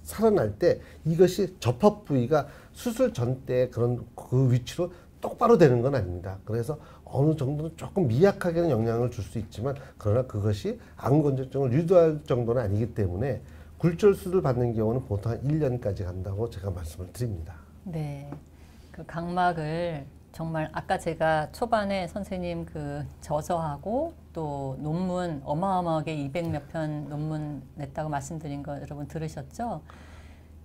살아날 때 이것이 접합 부위가 수술 전 때 그런 그 위치로 똑바로 되는 건 아닙니다. 그래서 어느 정도는 조금 미약하게는 영향을 줄 수 있지만 그러나 그것이 안구건조증을 유도할 정도는 아니기 때문에 굴절수를 받는 경우는 보통 한 1년까지 간다고 제가 말씀을 드립니다. 네. 그 각막을 정말 아까 제가 초반에 선생님 그 저서하고 또 논문 어마어마하게 200몇 편 논문 냈다고 말씀드린 거 여러분 들으셨죠?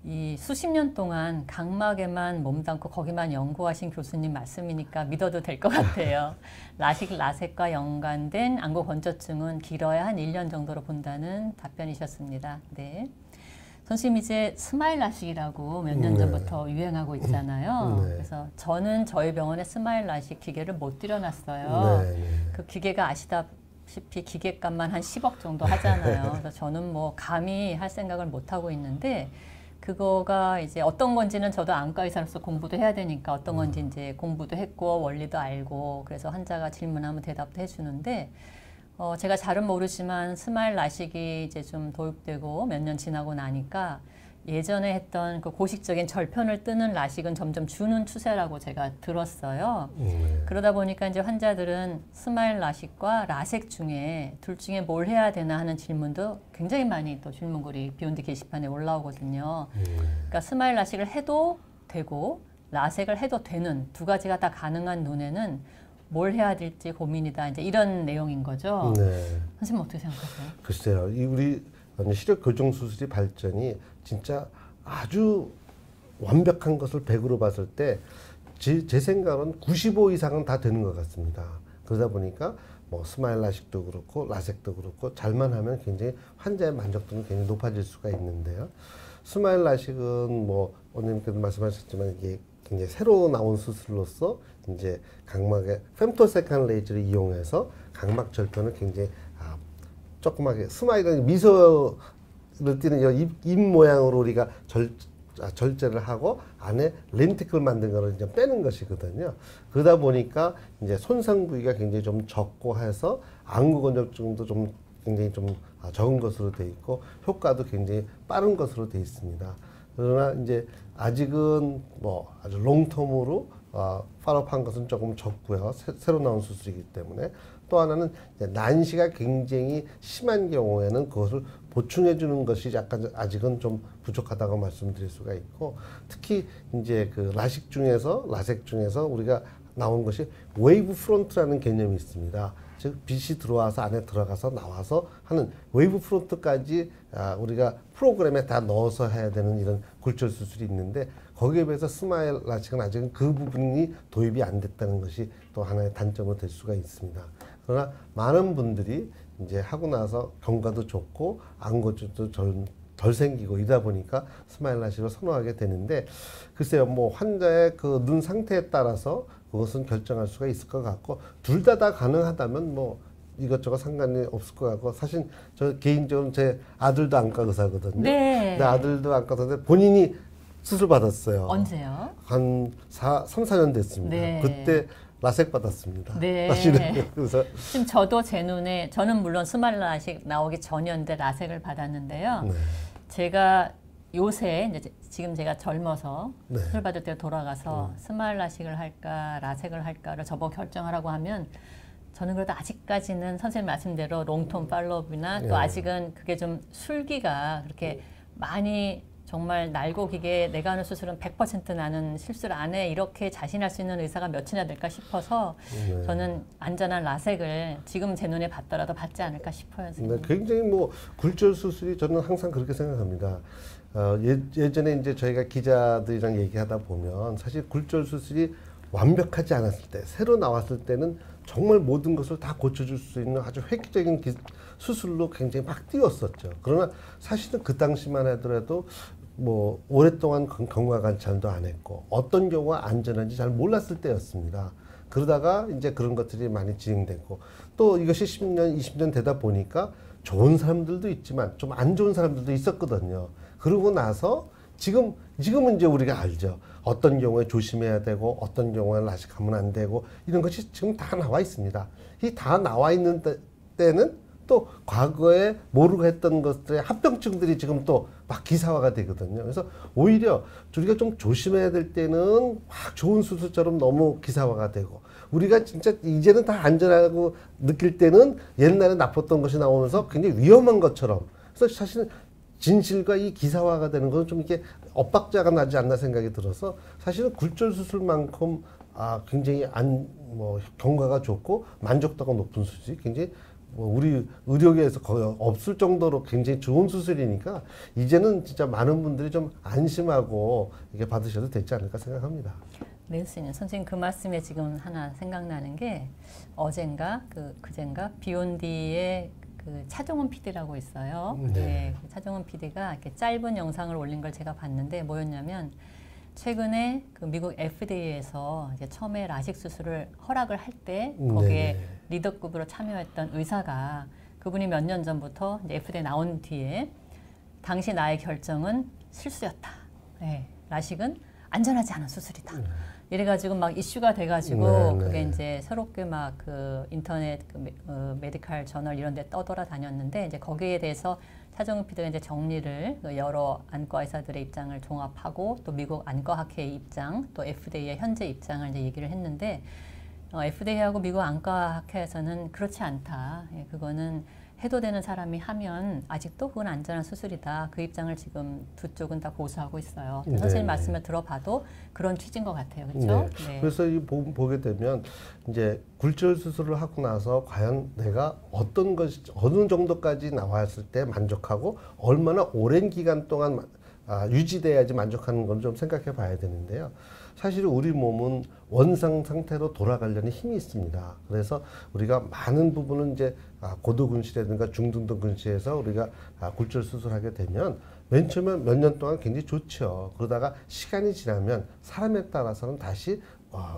이 수십 년 동안 각막에만 몸담고 거기만 연구하신 교수님 말씀이니까 믿어도 될 것 같아요. 라식 라섹과 연관된 안구건조증은 길어야 한 1년 정도로 본다는 답변이셨습니다. 네. 선생님 이제 스마일 라식이라고 몇 년 전부터 유행하고 있잖아요. 그래서 저는 저희 병원에 스마일 라식 기계를 못 들여놨어요. 그 기계가 아시다시피 기계값만 한 10억 정도 하잖아요. 그래서 저는 뭐 감히 할 생각을 못 하고 있는데 그거가 이제 어떤 건지는 저도 안과 의사로서 공부도 해야 되니까 어떤 건지 이제 공부도 했고 원리도 알고 그래서 환자가 질문하면 대답도 해주는데 제가 잘은 모르지만 스마일 라식이 이제 좀 도입되고 몇 년 지나고 나니까 예전에 했던 그 고식적인 절편을 뜨는 라식은 점점 주는 추세라고 제가 들었어요. 그러다 보니까 이제 환자들은 스마일 라식과 라섹 중에 둘 중에 뭘 해야 되나 하는 질문도 굉장히 많이 또 질문글이 비욘드 게시판에 올라오거든요. 그러니까 스마일 라식을 해도 되고 라섹을 해도 되는 두 가지가 다 가능한 눈에는 뭘 해야 될지 고민이다. 이제 이런 내용인 거죠. 선생님 어떻게 생각하세요? 글쎄요. 우리 시력 교정 수술의 발전이 진짜 아주 완벽한 것을 100으로 봤을 때 제 생각은 95 이상은 다 되는 것 같습니다. 그러다 보니까 뭐 스마일 라식도 그렇고 라섹도 그렇고 잘만 하면 굉장히 환자의 만족도는 굉장히 높아질 수가 있는데요. 스마일 라식은 뭐 원장님께도 말씀하셨지만 이게 굉장히 새로 나온 수술로서 이제 각막에 femtosecond 레이저를 이용해서 각막 절편을 굉장히 조그맣게 스마일은 미소 이럴 때는 입 모양으로 우리가 절제를 하고 안에 렌티클 만든 거를 이제 빼는 것이거든요. 그러다 보니까 이제 손상 부위가 굉장히 좀 적고 해서 안구 건조증도 좀 굉장히 좀 적은 것으로 돼 있고 효과도 굉장히 빠른 것으로 돼 있습니다. 그러나 이제 아직은 뭐 아주 롱텀으로 팔업한 것은 조금 적고요. 새로 나온 수술이기 때문에. 또 하나는 이제 난시가 굉장히 심한 경우에는 그것을 보충해 주는 것이 약간 아직은 좀 부족하다고 말씀드릴 수가 있고, 특히 이제 그 라식 중에서 라섹 중에서 우리가 나온 것이 웨이브 프론트라는 개념이 있습니다. 즉 빛이 들어와서 안에 들어가서 나와서 하는 웨이브 프론트까지 우리가 프로그램에 다 넣어서 해야 되는 이런 굴절 수술이 있는데, 거기에 비해서 스마일 라식은 아직은 그 부분이 도입이 안 됐다는 것이 또 하나의 단점으로 될 수가 있습니다. 그러나 많은 분들이 이제 하고 나서 경과도 좋고 안구도 덜 생기고 이러다 보니까 스마일 라식을 선호하게 되는데, 글쎄요, 뭐 환자의 그 눈 상태에 따라서 그것은 결정할 수가 있을 것 같고, 둘 다 가능하다면 뭐 이것저것 상관이 없을 것 같고, 사실 저 개인적으로 제 아들도 안과 의사거든요. 네. 내 아들도 안과 의사인데 본인이 수술 받았어요. 언제요? 한 3, 4년 됐습니다. 네. 그때 라섹 받았습니다. 네. 사실은. 그래서 지금 저도 제 눈에, 저는 물론 스마일 라식 나오기 전이었는데 라섹을 받았는데요. 네. 제가 요새 이제 지금 제가 젊어서 네. 수술 받을 때 돌아가서 스마일 라식을 할까 라섹을 할까를 저보고 결정하라고 하면, 저는 그래도 아직까지는 선생님 말씀대로 롱텀 팔로업이나 또 네. 아직은 그게 좀 술기가 그렇게 많이 정말 날고 기게 내가 하는 수술은 100% 나는 실수를 안 해, 이렇게 자신할 수 있는 의사가 몇이나 될까 싶어서 네. 저는 안전한 라섹을 지금 제 눈에 받더라도 받지 않을까 싶어요. 네, 굉장히 뭐 굴절 수술이 저는 항상 그렇게 생각합니다. 예전에 이제 저희가 기자들이랑 얘기하다 보면 사실 굴절 수술이 완벽하지 않았을 때, 새로 나왔을 때는 정말 모든 것을 다 고쳐줄 수 있는 아주 획기적인 수술로 굉장히 막 뛰었었죠. 그러나 사실은 그 당시만 하더라도 뭐 오랫동안 경과 관찰도 안 했고 어떤 경우가 안전한지 잘 몰랐을 때였습니다. 그러다가 이제 그런 것들이 많이 진행됐고, 또 이것이 10년, 20년 되다 보니까 좋은 사람들도 있지만 좀 안 좋은 사람들도 있었거든요. 그러고 나서 지금은 이제 우리가 알죠. 어떤 경우에 조심해야 되고 어떤 경우에 라식하면 안 되고, 이런 것이 지금 다 나와 있습니다. 이 다 나와 있는 때는 또 과거에 모르고 했던 것들의 합병증들이 지금 또 막 기사화가 되거든요. 그래서 오히려 우리가 좀 조심해야 될 때는 막 좋은 수술처럼 너무 기사화가 되고, 우리가 진짜 이제는 다 안전하고 느낄 때는 옛날에 나빴던 것이 나오면서 굉장히 위험한 것처럼. 그래서 사실은 진실과 이 기사화가 되는 것은 좀 이렇게 엇박자가 나지 않나 생각이 들어서, 사실은 굴절 수술만큼 굉장히 경과가 좋고 만족도가 높은 수술이 굉장히 우리 의료계에서 거의 없을 정도로 굉장히 좋은 수술이니까, 이제는 진짜 많은 분들이 좀 안심하고 이게 받으셔도 되지 않을까 생각합니다. 네, 선생님 그 말씀에 지금 하나 생각나는 게, 어젠가 그젠가 비욘디의 그 차종원 PD라고 있어요. 네. 네, 그 차종원 PD가 이렇게 짧은 영상을 올린 걸 제가 봤는데, 뭐였냐면 최근에 그 미국 FDA에서 이제 처음에 라식 수술을 허락을 할 때 거기에 네. 리더급으로 참여했던 의사가, 그분이 몇 년 전부터 이제 FDA 나온 뒤에 당시 나의 결정은 실수였다. 네, 라식은 안전하지 않은 수술이다. 이래가지고 막 이슈가 돼가지고 그게 이제 새롭게 막 그 인터넷 메디칼 저널 이런 데 떠돌아다녔는데, 이제 거기에 대해서 차정은 PD가 이제 정리를 여러 안과 의사들의 입장을 종합하고 또 미국 안과학회의 입장, 또 FDA의 현재 입장을 이제 얘기를 했는데, FDA하고 미국 안과학회에서는 그렇지 않다. 예, 그거는 해도 되는 사람이 하면 아직도 그건 안전한 수술이다. 그 입장을 지금 두 쪽은 다 고수하고 있어요. 네. 선생님 말씀을 들어봐도 그런 취지인 것 같아요. 그렇죠? 네. 네. 그래서 보게 되면 이제 굴절 수술을 하고 나서 과연 내가 어떤 것이 어느 정도까지 나왔을 때 만족하고 얼마나 오랜 기간 동안 유지돼야지 만족하는 걸 좀 생각해 봐야 되는데요. 사실 우리 몸은 원상 상태로 돌아가려는 힘이 있습니다. 그래서 우리가 많은 부분은 이제 고도근시라든가 중등도 근시에서 우리가 굴절 수술하게 되면 맨 처음에 몇 년 동안 굉장히 좋죠. 그러다가 시간이 지나면 사람에 따라서는 다시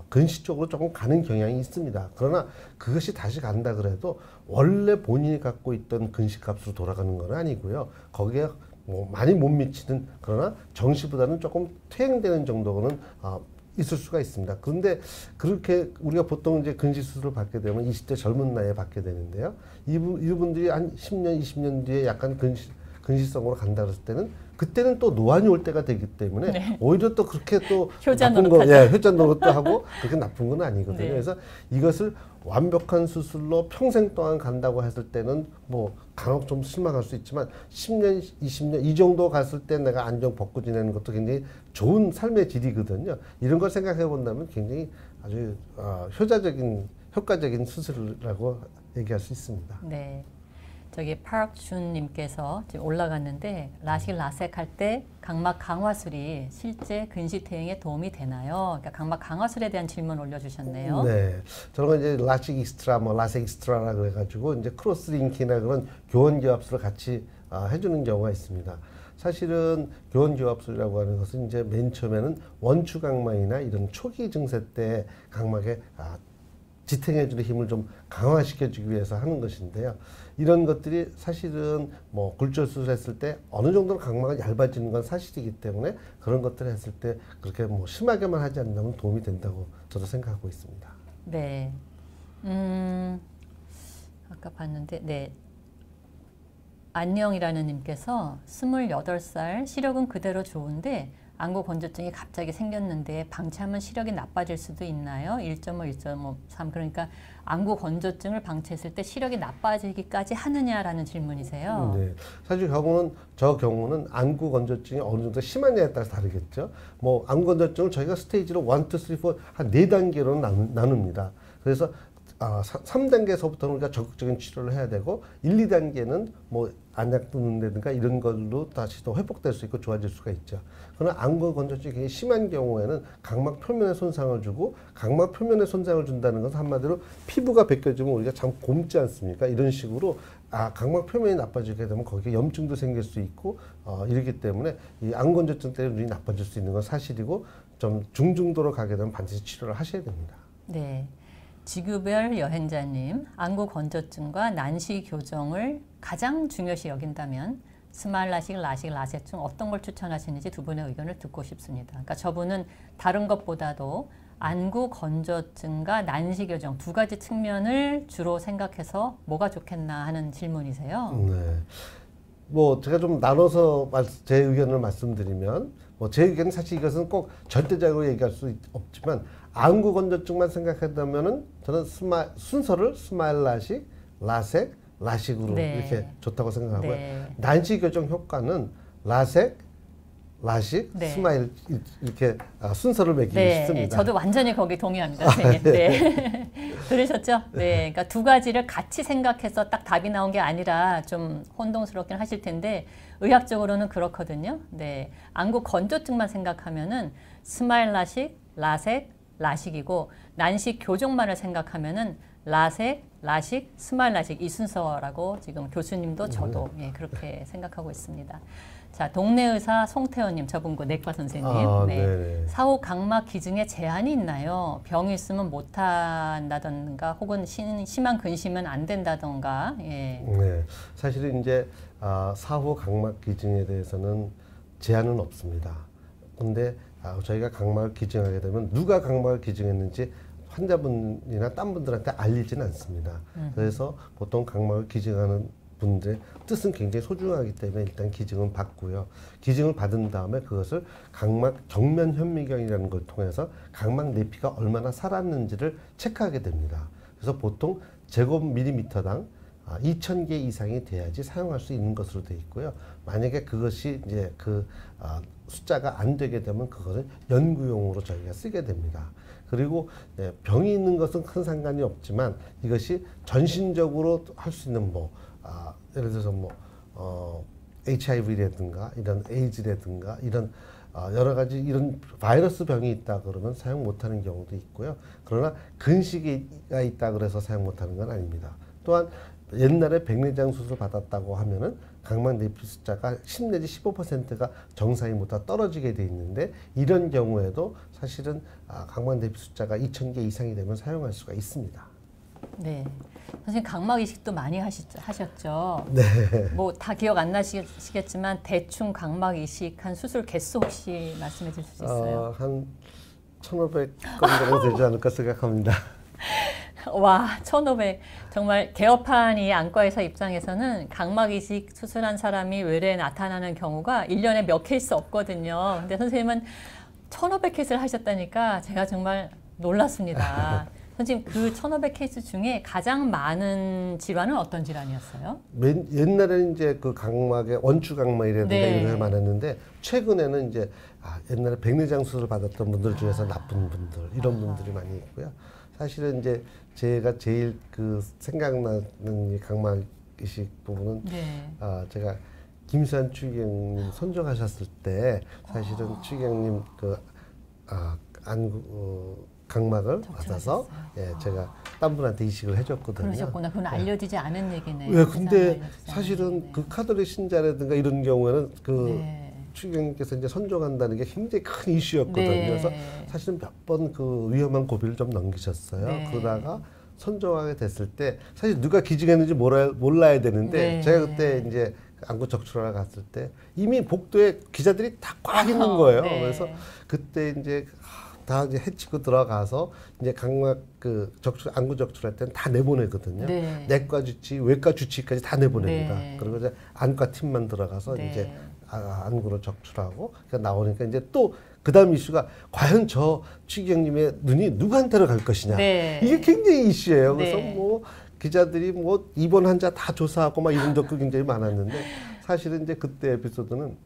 근시 쪽으로 조금 가는 경향이 있습니다. 그러나 그것이 다시 간다 그래도 원래 본인이 갖고 있던 근시 값으로 돌아가는 건 아니고요. 거기에 뭐 많이 못 미치는 그러나 정시보다는 조금 퇴행되는 정도는 있을 수가 있습니다. 그런데 그렇게 우리가 보통 이제 근시 수술을 받게 되면 20대 젊은 나이에 받게 되는데요. 이분들이 한 10년, 20년 뒤에 약간 근시성으로 간다 그랬을 때는 그때는 또 노안이 올 때가 되기 때문에 네. 오히려 또 그렇게 또 효자 나쁜 노릇하죠. 거, 효자 노릇도 하고 그렇게 나쁜 건 아니거든요. 네. 그래서 이것을 완벽한 수술로 평생 동안 간다고 했을 때는 뭐 간혹 좀 실망할 수 있지만 10년, 20년 이 정도 갔을 때 내가 안정 벗고 지내는 것도 굉장히 좋은 삶의 질이거든요. 이런 걸 생각해 본다면 굉장히 아주 효과적인 수술이라고 얘기할 수 있습니다. 네. 저기 파크준님께서 지금 올라갔는데 라식 라섹 할 때 각막 강화술이 실제 근시 퇴행에 도움이 되나요? 그러니까 각막 강화술에 대한 질문 올려주셨네요. 네, 저런 건 이제 라식 익스트라, 뭐 라섹 익스트라라 그래가지고 이제 크로스 링킹이나 그런 교원 기압술을 같이 해주는 경우가 있습니다. 사실은 교원 기압술이라고 하는 것은 이제 맨 처음에는 원추 각막이나 이런 초기 증세 때 각막에 지탱해주는 힘을 좀 강화시켜주기 위해서 하는 것인데요. 이런 것들이 사실은 뭐 굴절수술 했을 때 어느 정도 각막이 얇아지는 건 사실이기 때문에 그런 것들을 했을 때 그렇게 뭐 심하게만 하지 않는다면 도움이 된다고 저도 생각하고 있습니다. 네. 아까 봤는데, 네. 안녕이라는 님께서 28살 시력은 그대로 좋은데 안구 건조증이 갑자기 생겼는데 방치하면 시력이 나빠질 수도 있나요? 1.5, 1.53 그러니까 안구 건조증을 방치했을 때 시력이 나빠지기까지 하느냐라는 질문이세요. 네, 사실 저 경우는 안구 건조증이 어느 정도 심하냐에 따라서 다르겠죠. 뭐 안구 건조증을 저희가 스테이지로 1, 2, 3, 4 한 4단계로 나눕니다. 그래서 3단계에서부터는 우리가 적극적인 치료를 해야 되고 1, 2단계는 뭐 안약 뚫는다든가 이런 걸로 다시 또 회복될 수 있고 좋아질 수가 있죠. 그러나 안구 건조증이 굉장히 심한 경우에는 각막 표면에 손상을 주고 각막 표면에 손상을 준다는 것은 한마디로 피부가 벗겨지면 우리가 참 곪지 않습니까? 이런 식으로 각막 표면이 나빠지게 되면 거기에 염증도 생길 수 있고 이렇기 때문에 이 안구 건조증 때문에 눈이 나빠질 수 있는 건 사실이고 좀 중증도로 가게 되면 반드시 치료를 하셔야 됩니다. 네. 지구별 여행자님, 안구 건조증과 난시 교정을 가장 중요시 여긴다면 스마일 라식, 라식, 라섹 중 어떤 걸 추천하시는지 두 분의 의견을 듣고 싶습니다. 그러니까 저분은 다른 것보다도 안구 건조증과 난시 교정 두 가지 측면을 주로 생각해서 뭐가 좋겠나 하는 질문이세요. 네. 뭐 제가 좀 나눠서 제 의견을 말씀드리면 뭐 제 의견은 사실 이것은 꼭 절대적으로 얘기할 수 없지만 안구 건조증만 생각한다면은 저는 순서를 스마일 라식, 라섹, 라식으로 네. 이렇게 좋다고 생각하고요. 네. 난시 교정 효과는 라섹, 라식, 네. 스마일 이렇게 순서를 매기고 네, 싶습니다. 저도 완전히 거기 동의합니다, 선생님. 네. 들으셨죠? 네, 그러니까 두 가지를 같이 생각해서 딱 답이 나온 게 아니라 좀 혼동스럽긴 하실 텐데 의학적으로는 그렇거든요. 네, 안구 건조증만 생각하면은 스마일 라식, 라섹, 라식이고 난시 교정만을 생각하면은 라섹, 라식, 스마일 라식 이 순서라고 지금 교수님도 저도 그렇게 생각하고 있습니다. 자, 동네 의사 송태호님, 저분고 내과 선생님. 네. 사후 각막 기증에 제한이 있나요? 병이 있으면 못한다던가 혹은 심한 근심은 안 된다던가. 예. 네, 사실은 이제 사후 각막 기증에 대해서는 제한은 없습니다. 근데 저희가 각막을 기증하게 되면 누가 각막을 기증했는지 환자분이나 딴 분들한테 알리지는 않습니다. 그래서 보통 각막을 기증하는 분들의 뜻은 굉장히 소중하기 때문에 일단 기증은 받고요. 기증을 받은 다음에 그것을 각막 정면 현미경이라는 걸 통해서 각막 내피가 얼마나 살았는지를 체크하게 됩니다. 그래서 보통 제곱 밀리미터당 2,000개 이상이 돼야지 사용할 수 있는 것으로 되어 있고요. 만약에 그것이 이제 숫자가 안 되게 되면 그것을 연구용으로 저희가 쓰게 됩니다. 그리고 병이 있는 것은 큰 상관이 없지만 이것이 전신적으로 할 수 있는 예를 들어서 HIV라든가 이런 에이즈라든가 이런 여러 가지 이런 바이러스 병이 있다 그러면 사용 못하는 경우도 있고요. 그러나 근시가 있다 그래서 사용 못하는 건 아닙니다. 또한 옛날에 백내장 수술 받았다고 하면은 각막 내피 숫자가 10 내지 15%가 정상인보다 떨어지게 돼 있는데 이런 경우에도 사실은 각막 내피 숫자가 2,000개 이상이 되면 사용할 수가 있습니다. 네. 선생님 각막 이식도 많이 하셨죠? 네. 뭐 다 기억 안 나시겠지만 대충 각막 이식한 수술 개수 혹시 말씀해 주실 수 있어요? 한 1,500건 정도 되지 않을까 생각합니다. 와, 1,500. 정말 개업한 이 안과의사 입장에서는 각막 이식 수술한 사람이 외래에 나타나는 경우가 1년에 몇 케이스 없거든요. 근데 선생님은 1,500 케이스를 하셨다니까 제가 정말 놀랐습니다. 선생님 그 1,500 케이스 중에 가장 많은 질환은 어떤 질환이었어요? 옛날에는 이제 그 각막에 원추 각막이라든가 네. 이런 게 많았는데 최근에는 이제 옛날에 백내장 수술을 받았던 분들 중에서 나쁜 분들 이런 분들이 많이 있고요. 사실은 이제 제가 제일 그 생각나는 이 각막 이식 부분은 네. 제가 김수환 추기경님 선정하셨을 때 사실은 추기경님 그 각막을 받아서 제가 딴 분한테 이식을 해줬거든요. 그러셨구나. 그건 알려지지 않은 얘기네요. 네, 근데 알려지지 사실은 않은 얘기네. 그 카톨릭 신자라든가 이런 경우에는 그 네. 추기경님께서 이제 선정한다는 게 굉장히 큰 이슈였거든요. 네. 그래서 사실은 몇 번 그 위험한 고비를 좀 넘기셨어요. 네. 그러다가 선정하게 됐을 때 사실 누가 기증했는지 몰라야 되는데 네. 제가 그때 이제 안구 적출하러 갔을 때 이미 복도에 기자들이 다 꽉 있는 거예요. 네. 그래서 그때 이제 다 이제 해치고 들어가서 이제 각막 그 안구 적출할 때는 다 내보내거든요. 네. 내과 주치, 외과 주치까지 다 내보냅니다. 네. 그리고 이제 안과 팀만 들어가서 네. 이제 안구를 적출하고 그러니까 나오니까 이제 또 그다음 이슈가 과연 저 추기경님의 눈이 누구한테로 갈 것이냐. 네. 이게 굉장히 이슈예요. 그래서 네. 뭐 기자들이 뭐 입원 환자 다 조사하고 막 이런 적도 굉장히 많았는데 사실은 이제 그때 에피소드는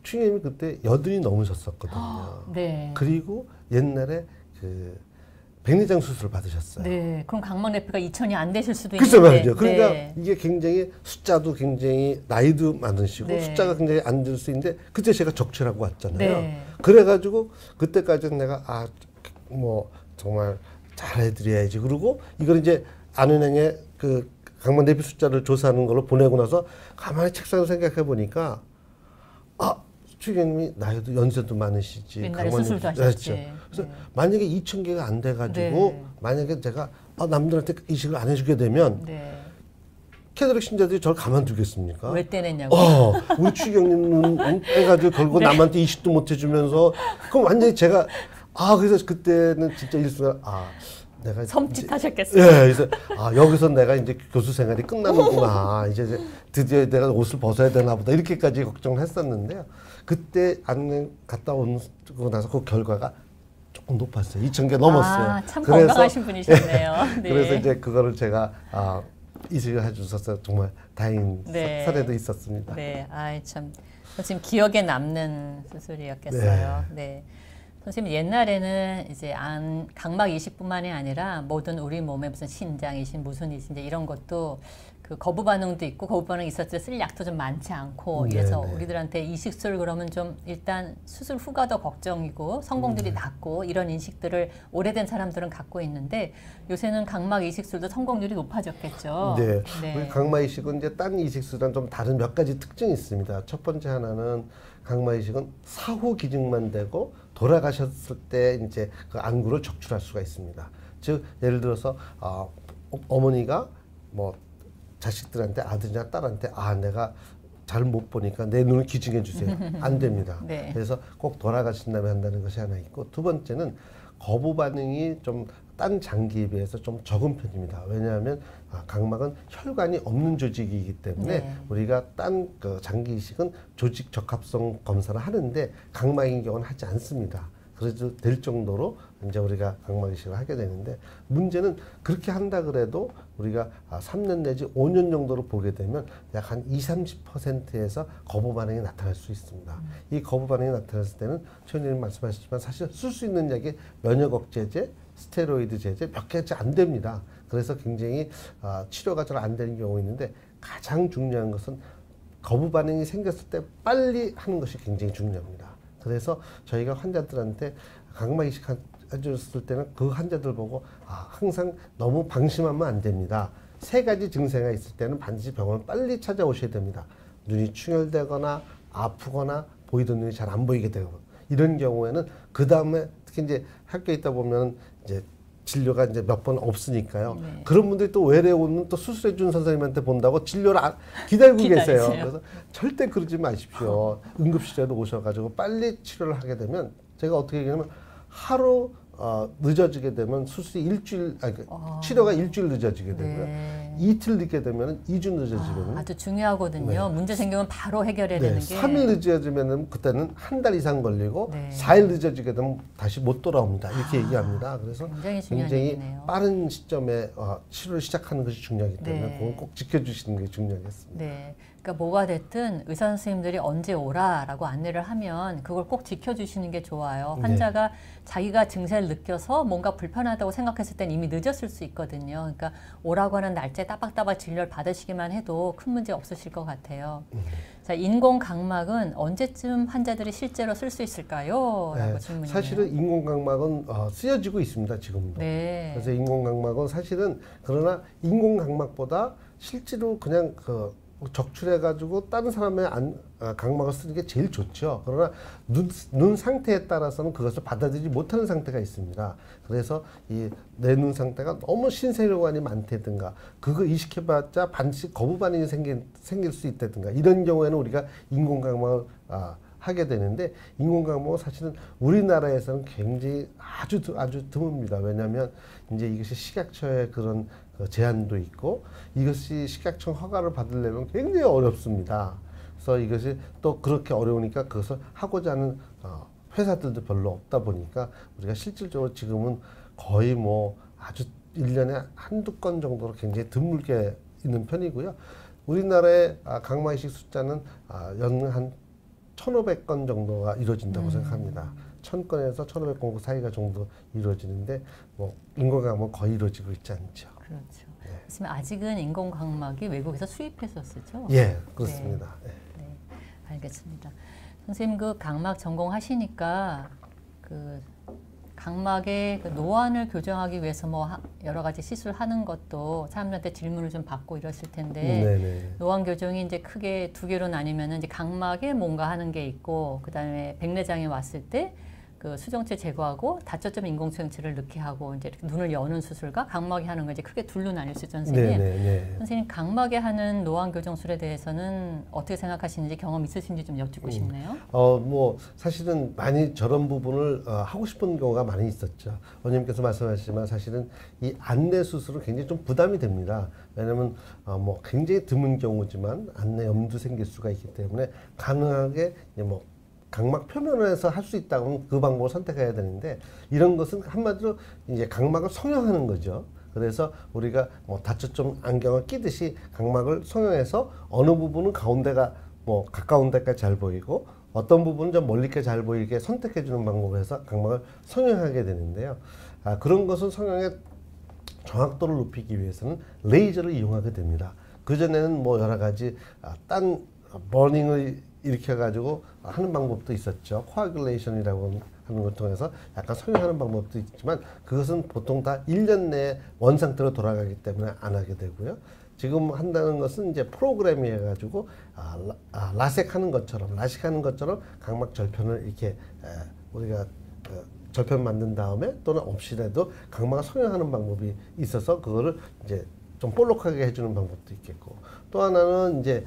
추기경님이 그때 80이 넘으셨었거든요. 네. 그리고 옛날에 그 백내장 수술을 받으셨어요. 네. 그럼 각막 내피가 2,000이 안 되실 수도 글쎄 있는데. 말이죠. 그러니까 네. 이게 굉장히 숫자도 굉장히 나이도 많으시고 네. 숫자가 굉장히 안 될 수 있는데 그때 제가 적출하고 왔잖아요. 네. 그래가지고 그때까지는 내가 뭐 정말 잘해드려야지. 그리고 이걸 이제 안은행에 그 각막 내피 숫자를 조사하는 걸로 보내고 나서 가만히 책상을 생각해 보니까 추기경님이 나이도 연세도 많으시지. 옛날에 각막 수술도 내피- 하셨지. 그렇죠. 그래서 네. 만약에 2,000개가 안 돼가지고 네. 만약에 제가 남들한테 이식을 안 해주게 되면 네. 캐톨릭 신자들이 저를 가만두겠습니까? 왜 떼냈냐고. 우리 추기경님은 해가지고 결국 네. 남한테 이식도 못 해주면서 그럼 완전히 제가 그래서 그때는 진짜 일순간 내가 섬찟하셨겠어요. 예, 그래서 여기서 내가 이제 교수 생활이 끝나는구나. 이제 드디어 내가 옷을 벗어야 되나 보다 이렇게까지 걱정을 했었는데요. 그때 안내 갔다 오고 나서 그 결과가 조금 높았어요. 2,000개 넘었어요. 참 건강하신 분이셨네요. 네. 그래서 이제 그거를 제가 이식을 해주셔서 정말 다행인 네. 사례도 있었습니다. 네, 참 지금 기억에 남는 수술이었겠어요. 네. 선생님 옛날에는 이제 각막 이식뿐만이 아니라 모든 우리 몸에 무슨 신장 이식, 무슨 이식 이제 이런 것도 그 거부 반응도 있고 거부 반응이 있었을 때 쓸 약도 좀 많지 않고 이래서 네네. 우리들한테 이식술 그러면 좀 일단 수술 후가 더 걱정이고 성공률이 낮고 이런 인식들을 오래된 사람들은 갖고 있는데 요새는 각막 이식술도 성공률이 높아졌겠죠. 네. 네. 우리 각막 이식은 이제 딴 이식술이랑 좀 다른 몇 가지 특징이 있습니다. 첫 번째 하나는 각막 이식은 사후 기증만 되고 돌아가셨을 때 이제 그 안구를 적출할 수가 있습니다. 즉 예를 들어서 어머니가 뭐 자식들한테 아들이나 딸한테 내가 잘 못 보니까 내 눈을 기증해 주세요. 안 됩니다. 네. 그래서 꼭 돌아가신 다음에 한다는 것이 하나 있고 두 번째는 거부 반응이 좀 딴 장기에 비해서 좀 적은 편입니다. 왜냐하면 각막은 혈관이 없는 조직이기 때문에 네. 우리가 딴 그 장기 이식은 조직 적합성 검사를 하는데 각막인 경우는 하지 않습니다. 그래도 될 정도로 이제 우리가 각막 이식을 하게 되는데 문제는 그렇게 한다 그래도 우리가 3년 내지 5년 정도로 보게 되면 약 한 20-30%에서 거부 반응이 나타날 수 있습니다. 이 거부 반응이 나타났을 때는 최원장님 말씀하셨지만 사실 쓸 수 있는 약이 면역 억제제, 스테로이드 제제 몇 개지 안 됩니다. 그래서 굉장히 치료가 잘 안 되는 경우가 있는데 가장 중요한 것은 거부 반응이 생겼을 때 빨리 하는 것이 굉장히 중요합니다. 그래서 저희가 환자들한테 각막 이식 해줬을 때는 그 환자들 보고 항상 너무 방심하면 안 됩니다. 3가지 증세가 있을 때는 반드시 병원을 빨리 찾아오셔야 됩니다. 눈이 충혈되거나 아프거나 보이던 눈이 잘 안 보이게 되거나 이런 경우에는 그 다음에 특히 이제 학교에 있다 보면 이제 진료가 이제 몇 번 없으니까요. 네. 그런 분들이 또 외래 오는 또 수술해 준 선생님한테 본다고 진료를 기다리고 계세요. 기다리세요. 그래서 절대 그러지 마십시오. 응급실에도 오셔가지고 빨리 치료를 하게 되면 제가 어떻게 얘기하냐면 하루 늦어지게 되면 수술이 일주일, 치료가 일주일 늦어지게 되고요. 네. 이틀 늦게 되면 2주 늦어지거든요. 아주 중요하거든요. 네. 문제 생기면 바로 해결해야 네, 되는 게. 3일 늦어지면은 그때는 한 달 이상 걸리고 네. 4일 늦어지게 되면 다시 못 돌아옵니다. 이렇게 얘기합니다. 그래서 굉장히 중요한 굉장히 얘기네요. 빠른 시점에 치료를 시작하는 것이 중요하기 때문에 네. 그건 꼭 지켜주시는 게 중요하겠습니다. 네. 그러니까 뭐가 됐든 의사 선생님들이 언제 오라라고 안내를 하면 그걸 꼭 지켜주시는 게 좋아요. 네. 환자가 자기가 증세를 느껴서 뭔가 불편하다고 생각했을 땐 이미 늦었을 수 있거든요. 그러니까 오라고 하는 날짜에 따박따박 진료를 받으시기만 해도 큰 문제 없으실 것 같아요. 자, 인공각막은 언제쯤 환자들이 실제로 쓸 수 있을까요? 라고 질문이네요. 사실은 인공각막은 쓰여지고 있습니다. 지금도. 네. 그래서 인공각막은 사실은 그러나 인공각막보다 실제로 그냥 적출해가지고 다른 사람의 각막을 쓰는 게 제일 좋죠. 그러나 눈 상태에 따라서는 그것을 받아들이지 못하는 상태가 있습니다. 그래서 이 내 눈 상태가 너무 신세혈관이 많다든가 그거 의식해봤자 반드시 거부 반응이 생길 수 있다든가 이런 경우에는 우리가 인공각막을 하게 되는데 인공각막은 사실은 우리나라에서는 굉장히 아주 드뭅니다. 왜냐하면 이제 이것이 식약처의 그런 제한도 있고 이것이 식약청 허가를 받으려면 굉장히 어렵습니다. 그래서 이것이 또 그렇게 어려우니까 그것을 하고자 하는 회사들도 별로 없다 보니까 우리가 실질적으로 지금은 거의 뭐 아주 1년에 한두 건 정도로 굉장히 드물게 있는 편이고요. 우리나라의 각막 이식 숫자는 연간 한 1,500건 정도가 이루어진다고 생각합니다. 1,000건에서 1,500건 사이가 정도 이루어지는데 뭐 인공각막은 거의 이루어지고 있지 않죠. 그렇죠. 그렇지만 아직은 인공각막이 외국에서 수입해서 쓰죠? 예, 그렇습니다. 네. 네, 알겠습니다. 선생님 그 각막 전공하시니까 그 각막의 그 노안을 교정하기 위해서 뭐 여러 가지 시술하는 것도 사람들한테 질문을 좀 받고 이랬을 텐데 네네. 노안 교정이 이제 크게 두 개로 나뉘면은 이제 각막에 뭔가 하는 게 있고 그다음에 백내장이 왔을 때 그 수정체 제거하고 다초점 인공수정체를 넣게 하고 이제 이렇게 눈을 여는 수술과 각막에 하는 거 이제 크게 둘로 나뉠 수 있죠, 선생님. 네네네. 선생님 각막에 하는 노안 교정술에 대해서는 어떻게 생각하시는지 경험 있으신지 좀 여쭙고 싶네요. 뭐 사실은 많이 저런 부분을 하고 싶은 경우가 많이 있었죠. 원님께서 말씀하셨지만 사실은 이 안내 수술은 굉장히 좀 부담이 됩니다. 왜냐하면 뭐 굉장히 드문 경우지만 안내 염도 생길 수가 있기 때문에 가능하게 뭐 각막 표면에서 할 수 있다면 그 방법을 선택해야 되는데 이런 것은 한마디로 이제 각막을 성형하는 거죠. 그래서 우리가 뭐 다초점 안경을 끼듯이 각막을 성형해서 어느 부분은 가운데가 뭐 가까운 데까지 잘 보이고 어떤 부분은 좀 멀리게 잘 보이게 선택해 주는 방법을 해서 각막을 성형하게 되는데요. 그런 것은 성형의 정확도를 높이기 위해서는 레이저를 이용하게 됩니다. 그전에는 뭐 여러 가지 딴 버닝을 일으켜가지고 하는 방법도 있었죠. 코아귤레이션이라고 하는 걸 통해서 약간 성형하는 방법도 있지만 그것은 보통 다 1년 내에 원상태로 돌아가기 때문에 안 하게 되고요. 지금 한다는 것은 이제 프로그램이 해가지고 라섹하는 것처럼 라식하는 것처럼 각막 절편을 이렇게 우리가 절편 만든 다음에 또는 없이라도 각막을 성형하는 방법이 있어서 그거를 이제 좀 볼록하게 해주는 방법도 있겠고 또 하나는 이제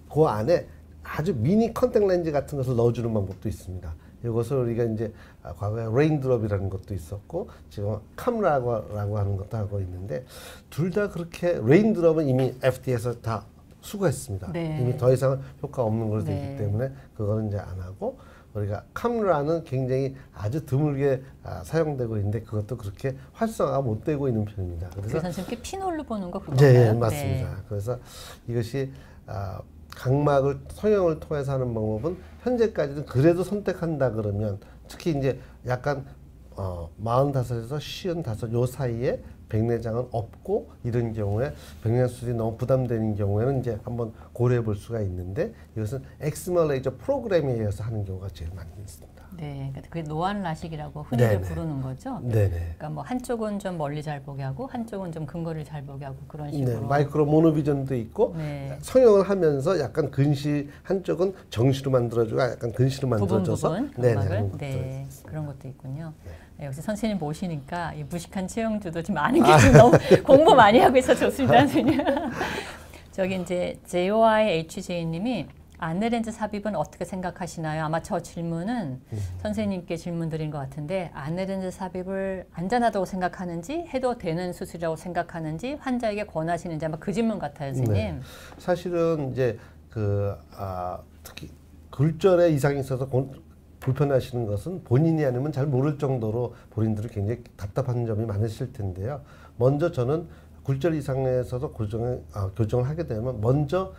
그 안에 아주 미니 컨택 렌즈 같은 것을 넣어주는 방법도 있습니다. 이것을 우리가 이제 과거에 레인드롭이라는 것도 있었고 지금 카메라라고 하는 것도 하고 있는데 둘 다 그렇게 레인드롭은 이미 FDA에서 다 수거했습니다. 네. 이미 더 이상 효과 없는 걸로 되기 네. 때문에 그거는 이제 안 하고 우리가 카메라는 굉장히 아주 드물게 사용되고 있는데 그것도 그렇게 활성화가 못 되고 있는 편입니다. 그래서 선생님께 피놀로 보는 거 그건가요? 네, 맞습니다. 그래서 이것이 각막을 성형을 통해서 하는 방법은 현재까지는 그래도 선택한다 그러면 특히 이제 약간 45에서 55 요 사이에 백내장은 없고 이런 경우에 백내장 수술이 너무 부담되는 경우에는 이제 한번 고려해 볼 수가 있는데 이것은 엑스마 레이저 프로그램에 의해서 하는 경우가 제일 많이 있습니다. 네, 그게 노안 라식이라고 흔히들 부르는 거죠. 네네. 그러니까 뭐 한쪽은 좀 멀리 잘 보게 하고 한쪽은 좀 근거리를 잘 보게 하고 그런 식으로. 네, 마이크로 모노비전도 있고 네. 성형을 하면서 약간 근시 한쪽은 정시로 만들어주고 약간 근시로 만들어줘서 부분 네, 각막을 하는 것도 네, 있습니다. 그런 것도 있군요. 역시 선생님 모시니까 이 무식한 채용주도 좀 아는 게 좀 너무 공부 많이 하고 있어 좋습니다, 선생님. 저기 이제 JOIHJ님이 안내렌즈 삽입은 어떻게 생각하시나요? 아마 저 질문은 선생님께 질문 드린 것 같은데 안내렌즈 삽입을 안전하다고 생각하는지 해도 되는 수술이라고 생각하는지 환자에게 권하시는지 아마 그 질문 같아요, 선생님. 네. 사실은 이제 특히 굴절에 이상이 있어서 불편하시는 것은 본인이 아니면 잘 모를 정도로 본인들이 굉장히 답답한 점이 많으실 텐데요. 먼저 저는 굴절 이상에서도 교정을 하게 되면 먼저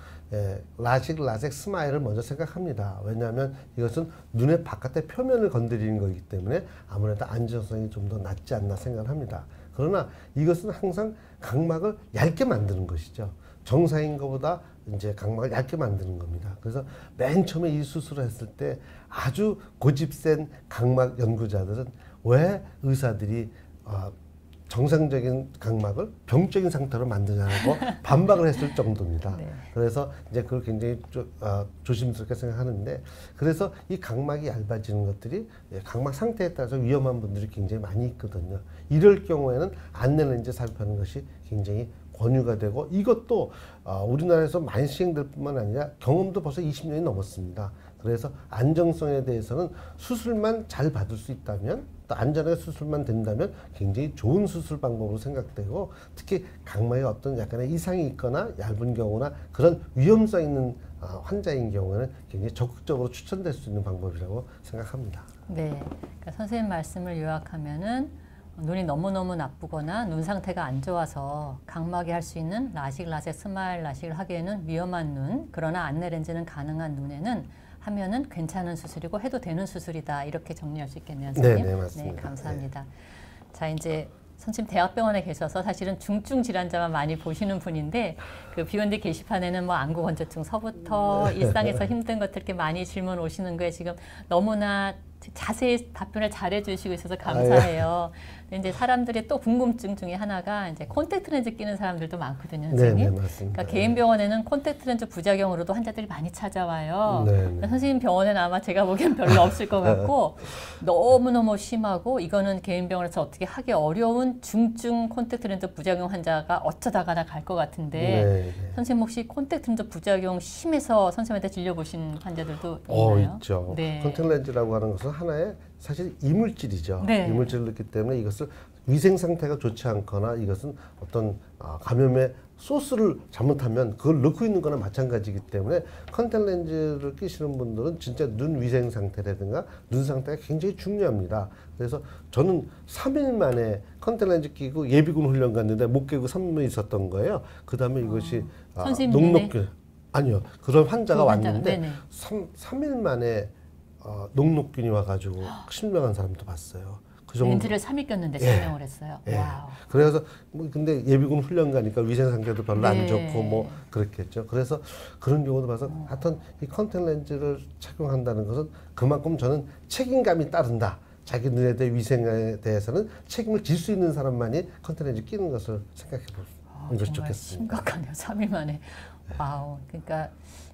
라식, 라섹, 스마일을 먼저 생각합니다. 왜냐하면 이것은 눈의 바깥의 표면을 건드리는 거기 때문에 아무래도 안전성이 좀 더 낮지 않나 생각합니다. 그러나 이것은 항상 각막을 얇게 만드는 것이죠. 정상인 것보다 이제 각막을 얇게 만드는 겁니다. 그래서 맨 처음에 이 수술을 했을 때 아주 고집센 각막 연구자들은 왜 의사들이 정상적인 각막을 병적인 상태로 만드냐고 반박을 했을 정도입니다. 네. 그래서 이제 그걸 굉장히 조심스럽게 생각하는데, 그래서 이 각막이 얇아지는 것들이 각막 상태에 따라서 위험한 분들이 굉장히 많이 있거든요. 이럴 경우에는 안내렌즈 삽입하는 것이 굉장히 권유가 되고, 이것도 우리나라에서 많이 시행될 뿐만 아니라 경험도 벌써 20년이 넘었습니다. 그래서 안정성에 대해서는 수술만 잘 받을 수 있다면, 또 안전하게 수술만 된다면 굉장히 좋은 수술 방법으로 생각되고, 특히 각막에 어떤 약간의 이상이 있거나 얇은 경우나 그런 위험성 있는 환자인 경우에는 굉장히 적극적으로 추천될 수 있는 방법이라고 생각합니다. 네, 그러니까 선생님 말씀을 요약하면은 눈이 너무너무 나쁘거나 눈 상태가 안 좋아서 각막이 할 수 있는 라식, 라섹, 스마일 라식을 하기에는 위험한 눈, 그러나 안내렌즈는 가능한 눈에는 하면은 괜찮은 수술이고 해도 되는 수술이다, 이렇게 정리할 수 있겠네요, 선생님. 네, 맞습니다. 네, 감사합니다. 자, 이제 선생님 대학병원에 계셔서 사실은 중증 질환자만 많이 보시는 분인데, 그 비욘드 게시판에는 뭐 안구 건조증서부터 일상에서 힘든 것들 이렇게 많이 질문 오시는 거에 지금 너무나 자세히 답변을 잘해 주시고 있어서 감사해요. 근데 이제 사람들의 또 궁금증 중에 하나가 이제 콘택트 렌즈 끼는 사람들도 많거든요, 선생님. 네, 맞습니다. 그러니까 개인 병원에는 콘택트 렌즈 부작용으로도 환자들이 많이 찾아와요. 네, 네. 그러니까 선생님 병원에는 아마 제가 보기엔 별로 없을 것 같고, 너무너무 심하고 이거는 개인 병원에서 어떻게 하기 어려운 중증 콘택트 렌즈 부작용 환자가 어쩌다가나 갈 것 같은데, 네. 선생님 혹시 콘택트 렌즈 부작용 심해서 선생님한테 질려보신 환자들도 있나요? 있죠. 네. 콘택트 렌즈라고 하는 것은 하나의 사실 이물질이죠. 네. 이물질을 넣기 때문에 이것을 위생 상태가 좋지 않거나 이것은 어떤 감염의 소스를 잘못하면 그걸 넣고 있는 거나 마찬가지이기 때문에 컨택트 렌즈를 끼시는 분들은 진짜 눈 위생 상태라든가 눈 상태가 굉장히 중요합니다. 그래서 저는 3일 만에 컨택트 렌즈 끼고 예비군 훈련 갔는데 못 끼고 3일 있었던 거예요. 그 다음에 이것이 녹록균, 아니요, 그런 환자가 왔는데 3일 만에 녹록균이 와가지고 실명한 사람도 봤어요. 그 정도. 렌즈를 3일 꼈는데 실명을 했어요. 예. 와우. 그래서 근데 예비군 훈련 가니까 위생 상태도 별로 안 네. 좋고 뭐 그렇겠죠. 그래서 그런 경우도 봐서 하여튼 이 컨택트 렌즈를 착용한다는 것은 그만큼 저는 책임감이 따른다. 자기 눈에 대해 위생에 대해서는 책임을 질 수 있는 사람만이 컨택트 렌즈 끼는 것을 생각해 보는 것이 좋겠습니다. 심각하네요. 3일 만에. 와우. 그러니까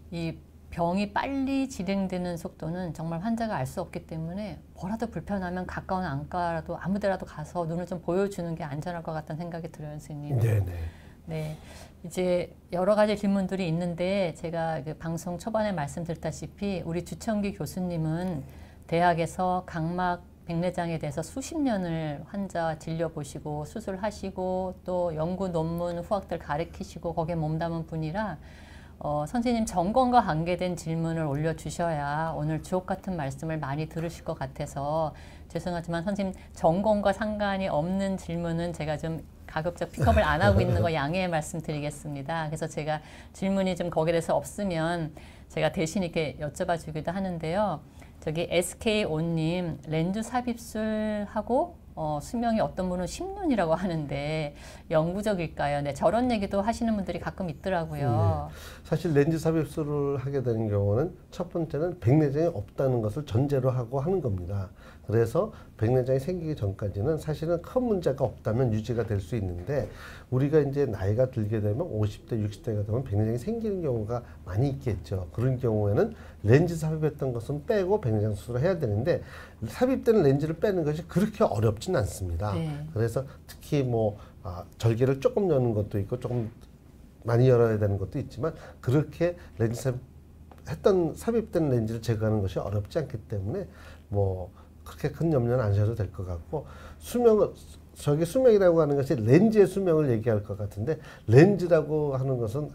이 병이 빨리 진행되는 속도는 정말 환자가 알 수 없기 때문에 뭐라도 불편하면 가까운 안과라도 아무데라도 가서 눈을 좀 보여주는 게 안전할 것 같다는 생각이 들어요, 선생님. 네네. 네, 이제 여러 가지 질문들이 있는데 제가 그 방송 초반에 말씀드렸다시피 우리 주청기 교수님은 대학에서 각막 백내장에 대해서 수십 년을 환자 진료보시고 수술하시고 또 연구 논문 후학들 가르치시고 거기에 몸담은 분이라 선생님 전공과 관계된 질문을 올려주셔야 오늘 주옥 같은 말씀을 많이 들으실 것 같아서 죄송하지만 선생님 전공과 상관이 없는 질문은 제가 좀 가급적 픽업을 안 하고 있는 거 양해의 말씀 드리겠습니다. 그래서 제가 질문이 좀 거기에 대해서 없으면 제가 대신 이렇게 여쭤봐 주기도 하는데요. 저기 SK5님 렌즈 삽입술하고 수명이 어떤 분은 10년이라고 하는데 영구적일까요? 네, 저런 얘기도 하시는 분들이 가끔 있더라고요. 사실 렌즈 삽입술을 하게 되는 경우는 첫 번째는 백내장이 없다는 것을 전제로 하고 하는 겁니다. 그래서 백내장이 생기기 전까지는 사실은 큰 문제가 없다면 유지가 될 수 있는데 우리가 이제 나이가 들게 되면 50대, 60대가 되면 백내장이 생기는 경우가 많이 있겠죠. 그런 경우에는 렌즈 삽입했던 것은 빼고 백내장 수술을 해야 되는데 삽입되는 렌즈를 빼는 것이 그렇게 어렵진 않습니다. 네. 그래서 특히 뭐 절개를 조금 여는 것도 있고 조금 많이 열어야 되는 것도 있지만 그렇게 렌즈 삽입된 렌즈를 제거하는 것이 어렵지 않기 때문에 뭐 그렇게 큰 염려는 안 하셔도 될 것 같고 수명이라고 하는 것이 렌즈의 수명을 얘기할 것 같은데 렌즈라고 하는 것은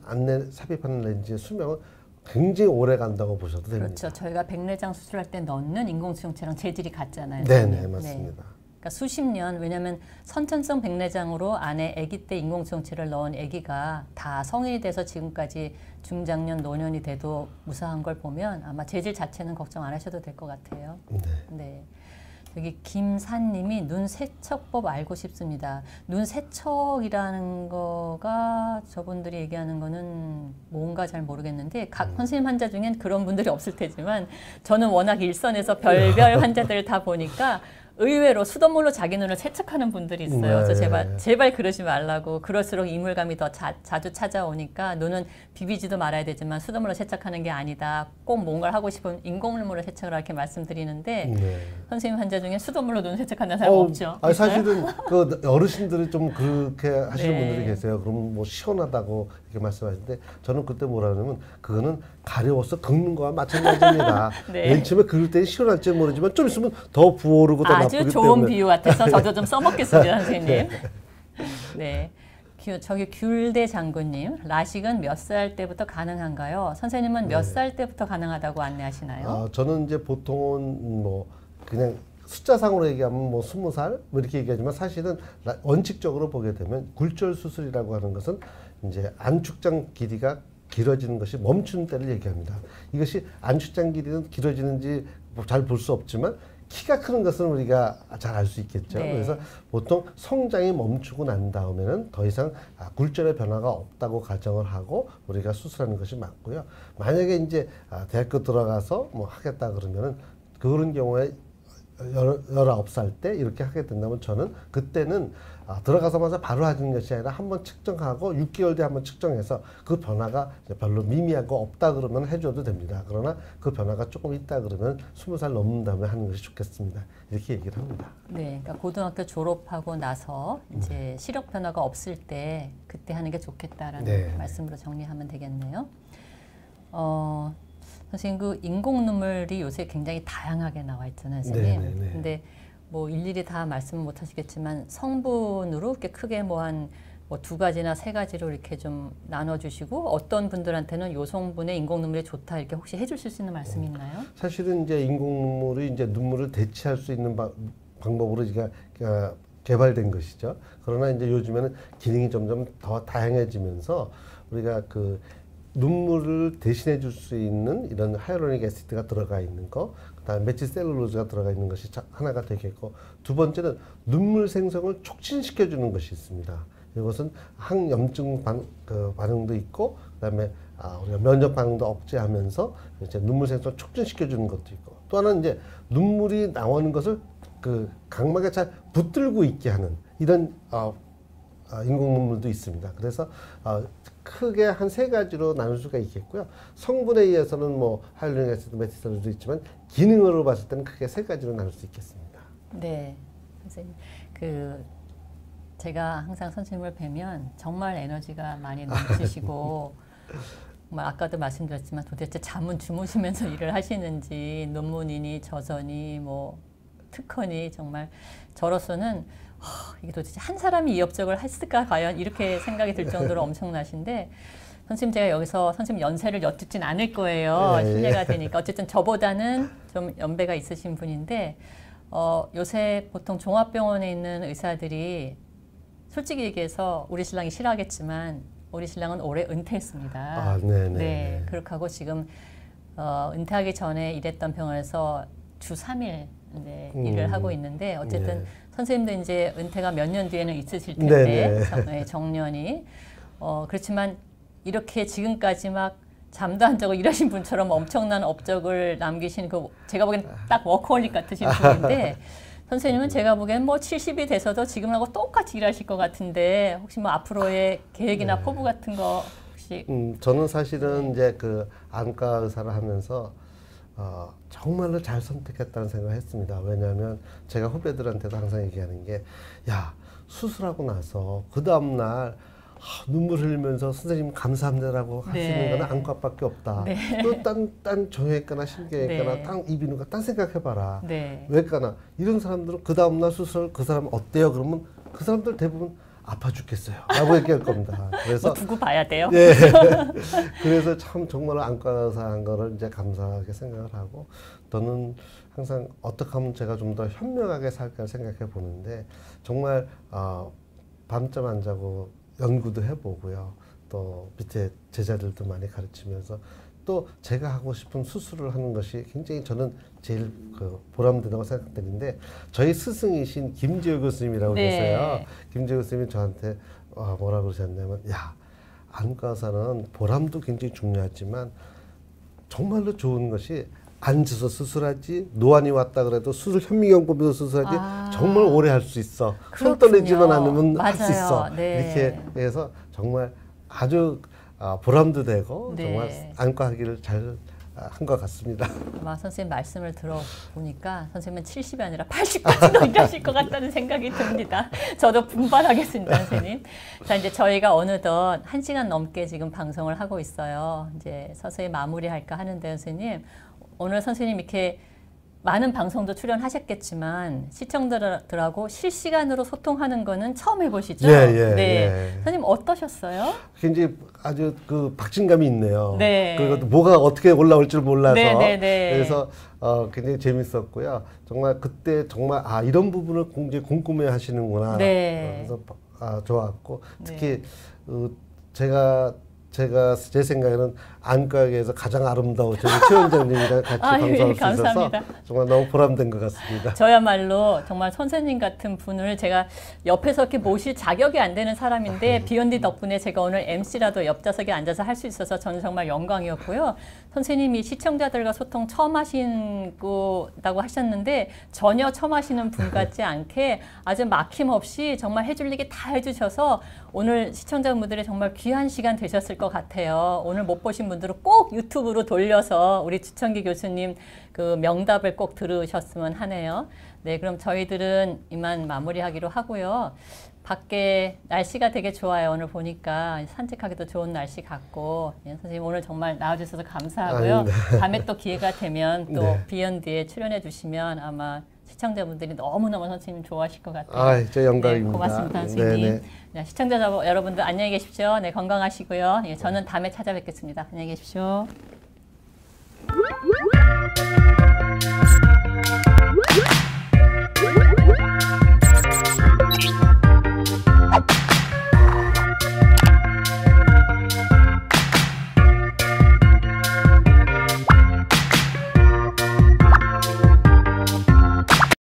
삽입하는 렌즈의 수명은 굉장히 오래 간다고 보셔도 됩니다. 그렇죠. 저희가 백내장 수술할 때 넣는 인공수용체랑 재질이 같잖아요. 네네 맞습니다. 그러니까 수십 년, 왜냐하면 선천성 백내장으로 안에 아기 때 인공수용체를 넣은 아기가 다 성인이 돼서 지금까지 중장년, 노년이 돼도 무사한 걸 보면 아마 재질 자체는 걱정 안 하셔도 될 것 같아요. 네. 여기 김산님이 눈 세척법 알고 싶습니다. 눈 세척이라는 거가 저분들이 얘기하는 거는 뭔가 잘 모르겠는데 각 선생님 환자 중엔 그런 분들이 없을 테지만 저는 워낙 일선에서 별별 환자들을 다 보니까 의외로 수돗물로 자기 눈을 세척하는 분들이 있어요. 그래서 제발 그러지 말라고. 그럴수록 이물감이 더 자주 찾아오니까 눈은 비비지도 말아야 되지만 수돗물로 세척하는 게 아니다. 꼭 뭔가를 하고 싶으면 인공눈물로 세척을 이렇게 말씀드리는데 선생님 환자 중에 수돗물로 눈 세척하는 사람 없죠? 아니, 사실은 그 어르신들이 좀 그렇게 하시는 분들이 계세요. 그럼 뭐 시원하다고 이렇게 말씀하시는데 저는 그때 뭐라 그러냐면 그거는 가려워서 긁는 거와 마찬가지입니다. 맨 처음에 긁을 때는 시원할지 모르지만 좀 있으면 더 부어오르고 더 아주 좋은 비유 같아서 저도 좀 써먹겠습니다, 선생님. 네. 저기 귤대 장군님, 라식은 몇 살 때부터 가능한가요? 선생님은 몇 살 때부터 가능하다고 안내하시나요? 저는 이제 보통은 뭐 그냥 숫자상으로 얘기하면 뭐 20살 뭐 이렇게 얘기하지만 사실은 원칙적으로 보게 되면 굴절 수술이라고 하는 것은 이제 안축장 길이가 길어지는 것이 멈추는 때를 얘기합니다. 이것이 안축장 길이는 길어지는지 잘 볼 수 없지만 키가 크는 것은 우리가 잘 알 수 있겠죠. 그래서 보통 성장이 멈추고 난 다음에는 더 이상 굴절의 변화가 없다고 가정을 하고 우리가 수술하는 것이 맞고요. 만약에 이제 대학교 들어가서 뭐 하겠다 그러면은 그런 경우에 19살 때 이렇게 하게 된다면 저는 그때는 들어가자마자 바로 하는 것이 아니라 한번 측정하고 6개월 뒤에 한번 측정해서 그 변화가 별로 미미하고 없다 그러면 해줘도 됩니다. 그러나 그 변화가 조금 있다 그러면 20살 넘는 다음에 하는 것이 좋겠습니다. 이렇게 얘기를 합니다. 네, 그러니까 고등학교 졸업하고 나서 이제 시력 변화가 없을 때 그때 하는 게 좋겠다라는 말씀으로 정리하면 되겠네요. 선생님 그 인공 눈물이 요새 굉장히 다양하게 나와 있잖아요, 선생님. 근데 뭐 일일이 다 말씀은 못 하시겠지만 성분으로 이렇게 크게 뭐 한 뭐 2가지나 3가지로 이렇게 좀 나눠주시고 어떤 분들한테는 요 성분의 인공 눈물이 좋다 이렇게 혹시 해주실 수 있는 말씀이 있나요? 사실은 이제 인공 눈물이 이제 눈물을 대체할 수 있는 방법으로 개발된 것이죠. 그러나 이제 요즘에는 기능이 점점 더 다양해지면서 우리가 그 눈물을 대신해 줄 수 있는 이런 하이로닉 애시드가 들어가 있는 거, 그다음에 메틸셀룰로즈가 들어가 있는 것이 하나가 되겠고, 두 번째는 눈물 생성을 촉진시켜 주는 것이 있습니다. 이것은 항염증 반응도 있고, 그다음에 우리가 면역 반응도 억제하면서 이제 눈물 생성을 촉진시켜 주는 것도 있고, 또 하나는 이제 눈물이 나오는 것을 그 각막에 잘 붙들고 있게 하는 이런 인공 눈물도 있습니다. 그래서 크게 한 3가지로 나눌 수가 있겠고요. 성분에 의해서는 뭐 하이알루로닉 애시드, 메틸셀룰로즈도 있지만 기능으로 봤을 때는 크게 3가지로 나눌 수 있겠습니다. 네, 선생님. 제가 항상 선생님을 뵈면 정말 에너지가 많이 넘치시고 정말 아까도 말씀드렸지만 도대체 잠은 주무시면서 일을 하시는지 논문이니 저서니 뭐 특허니 정말 저로서는 이게 도대체 한 사람이 이 업적을 했을까 과연 이렇게 생각이 들 정도로 엄청나신데 선생님 제가 여기서 선생님 연세를 여쭙진 않을 거예요. 실례가 되니까. 어쨌든 저보다는 좀 연배가 있으신 분인데 요새 보통 종합병원에 있는 의사들이 솔직히 얘기해서 우리 신랑이 싫어하겠지만 우리 신랑은 올해 은퇴했습니다. 네, 그렇게 하고 지금 은퇴하기 전에 일했던 병원에서 주 3일 일을 하고 있는데 어쨌든 선생님도 이제 은퇴가 몇 년 뒤에는 있으실 네네. 텐데 정년이 그렇지만 이렇게 지금까지 막 잠도 안 자고 일하신 분처럼 엄청난 업적을 남기신 그 제가 보기엔 딱 워커홀릭 같으신 분인데 선생님은 제가 보기엔 뭐 70이 돼서도 지금하고 똑같이 일하실 것 같은데 혹시 뭐 앞으로의 계획이나 네. 포부 같은 거 혹시 저는 사실은 이제 그 안과 의사를 하면서 정말로 잘 선택했다는 생각을 했습니다. 왜냐하면 제가 후배들한테도 항상 얘기하는 게, 야, 수술하고 나서 그 다음날 눈물 흘리면서 선생님 감사합니다라고 하시는 네. 거는 안과밖에 없다. 네. 또 딴 정형외과나 신경외과나 네. 딴 이비인후과 딴 생각해봐라. 네. 외과나 이런 사람들은 그 다음날 수술 그 사람 어때요? 그러면 그 사람들 대부분 아파 죽겠어요. 라고 얘기할 겁니다. 그래서 뭐 두고 봐야 돼요. 예. 그래서 참 정말 안과 의사 한 거를 이제 감사하게 생각을 하고, 저는 항상 어떻게 하면 제가 좀 더 현명하게 살까 생각해 보는데, 정말 밤잠 안 자고 연구도 해보고요. 또 밑에 제자들도 많이 가르치면서 또 제가 하고 싶은 수술을 하는 것이 굉장히 저는 제일 보람된다고 생각되는데, 저희 스승이신 김지호 교수님이라고 네. 계세요. 김지호 교수님이 저한테 뭐라고 그러셨냐면, 야, 안과 의사는 보람도 굉장히 중요하지만 정말로 좋은 것이 앉아서 수술하지, 노안이 왔다 그래도 수술 현미경 보면서 수술하지 정말 오래 할 수 있어. 손 그렇군요. 떠내지만 않으면 할 수 맞아요. 있어. 네. 이렇게 해서 정말 아주 보람도 되고 네. 정말 안과 하기를 잘 한 것 같습니다. 아마 선생님 말씀을 들어보니까 선생님은 70이 아니라 80까지도 일하실 것 같다는 생각이 듭니다. 저도 분발하겠습니다, 선생님. 자, 이제 저희가 어느덧 1시간 넘게 지금 방송을 하고 있어요. 이제 서서히 마무리할까 하는데 선생님, 오늘 선생님 이렇게 많은 방송도 출연하셨겠지만 시청자들하고 실시간으로 소통하는 거는 처음 해보시죠? 예. 네. 선생님 어떠셨어요? 굉장히 아주 박진감이 있네요. 네. 그리고 뭐가 어떻게 올라올 줄 몰라서. 네. 그래서 굉장히 재밌었고요. 정말 그때 정말 이런 부분을 굉장히 궁금해 하시는구나. 네. 그래서 좋았고, 특히 네. 제 생각에는 안과계에서 가장 아름다운 저희 최 원장님이랑 같이 방송할 수 있어서 정말 너무 보람된 것 같습니다. 저야말로 정말 선생님 같은 분을 제가 옆에서 이렇게 모실 자격이 안 되는 사람인데 비욘디 덕분에 제가 오늘 MC라도 옆좌석에 앉아서 할 수 있어서 저는 정말 영광이었고요. 선생님이 시청자들과 소통 처음 하신다고 하셨는데 전혀 처음 하시는 분 같지 않게 아주 막힘없이 정말 해줄 얘기 다 해주셔서 오늘 시청자분들의 정말 귀한 시간 되셨을 것 같아요. 오늘 못 보신 분들은 꼭 유튜브로 돌려서 우리 주천기 교수님 그 명답을 꼭 들으셨으면 하네요. 네, 그럼 저희들은 이만 마무리하기로 하고요. 밖에 날씨가 되게 좋아요. 오늘 보니까 산책하기도 좋은 날씨 같고. 예, 선생님 오늘 정말 나와주셔서 감사하고요. 다음에 또 기회가 되면 또 네. 비욘드에 출연해 주시면 아마 시청자분들이 너무너무 선생님 좋아하실 것 같아요. 제 영광입니다. 네, 고맙습니다, 선생님. 네네. 네, 시청자 여러분들 안녕히 계십시오. 네, 건강하시고요. 예, 저는 다음에 찾아뵙겠습니다. 안녕히 계십시오.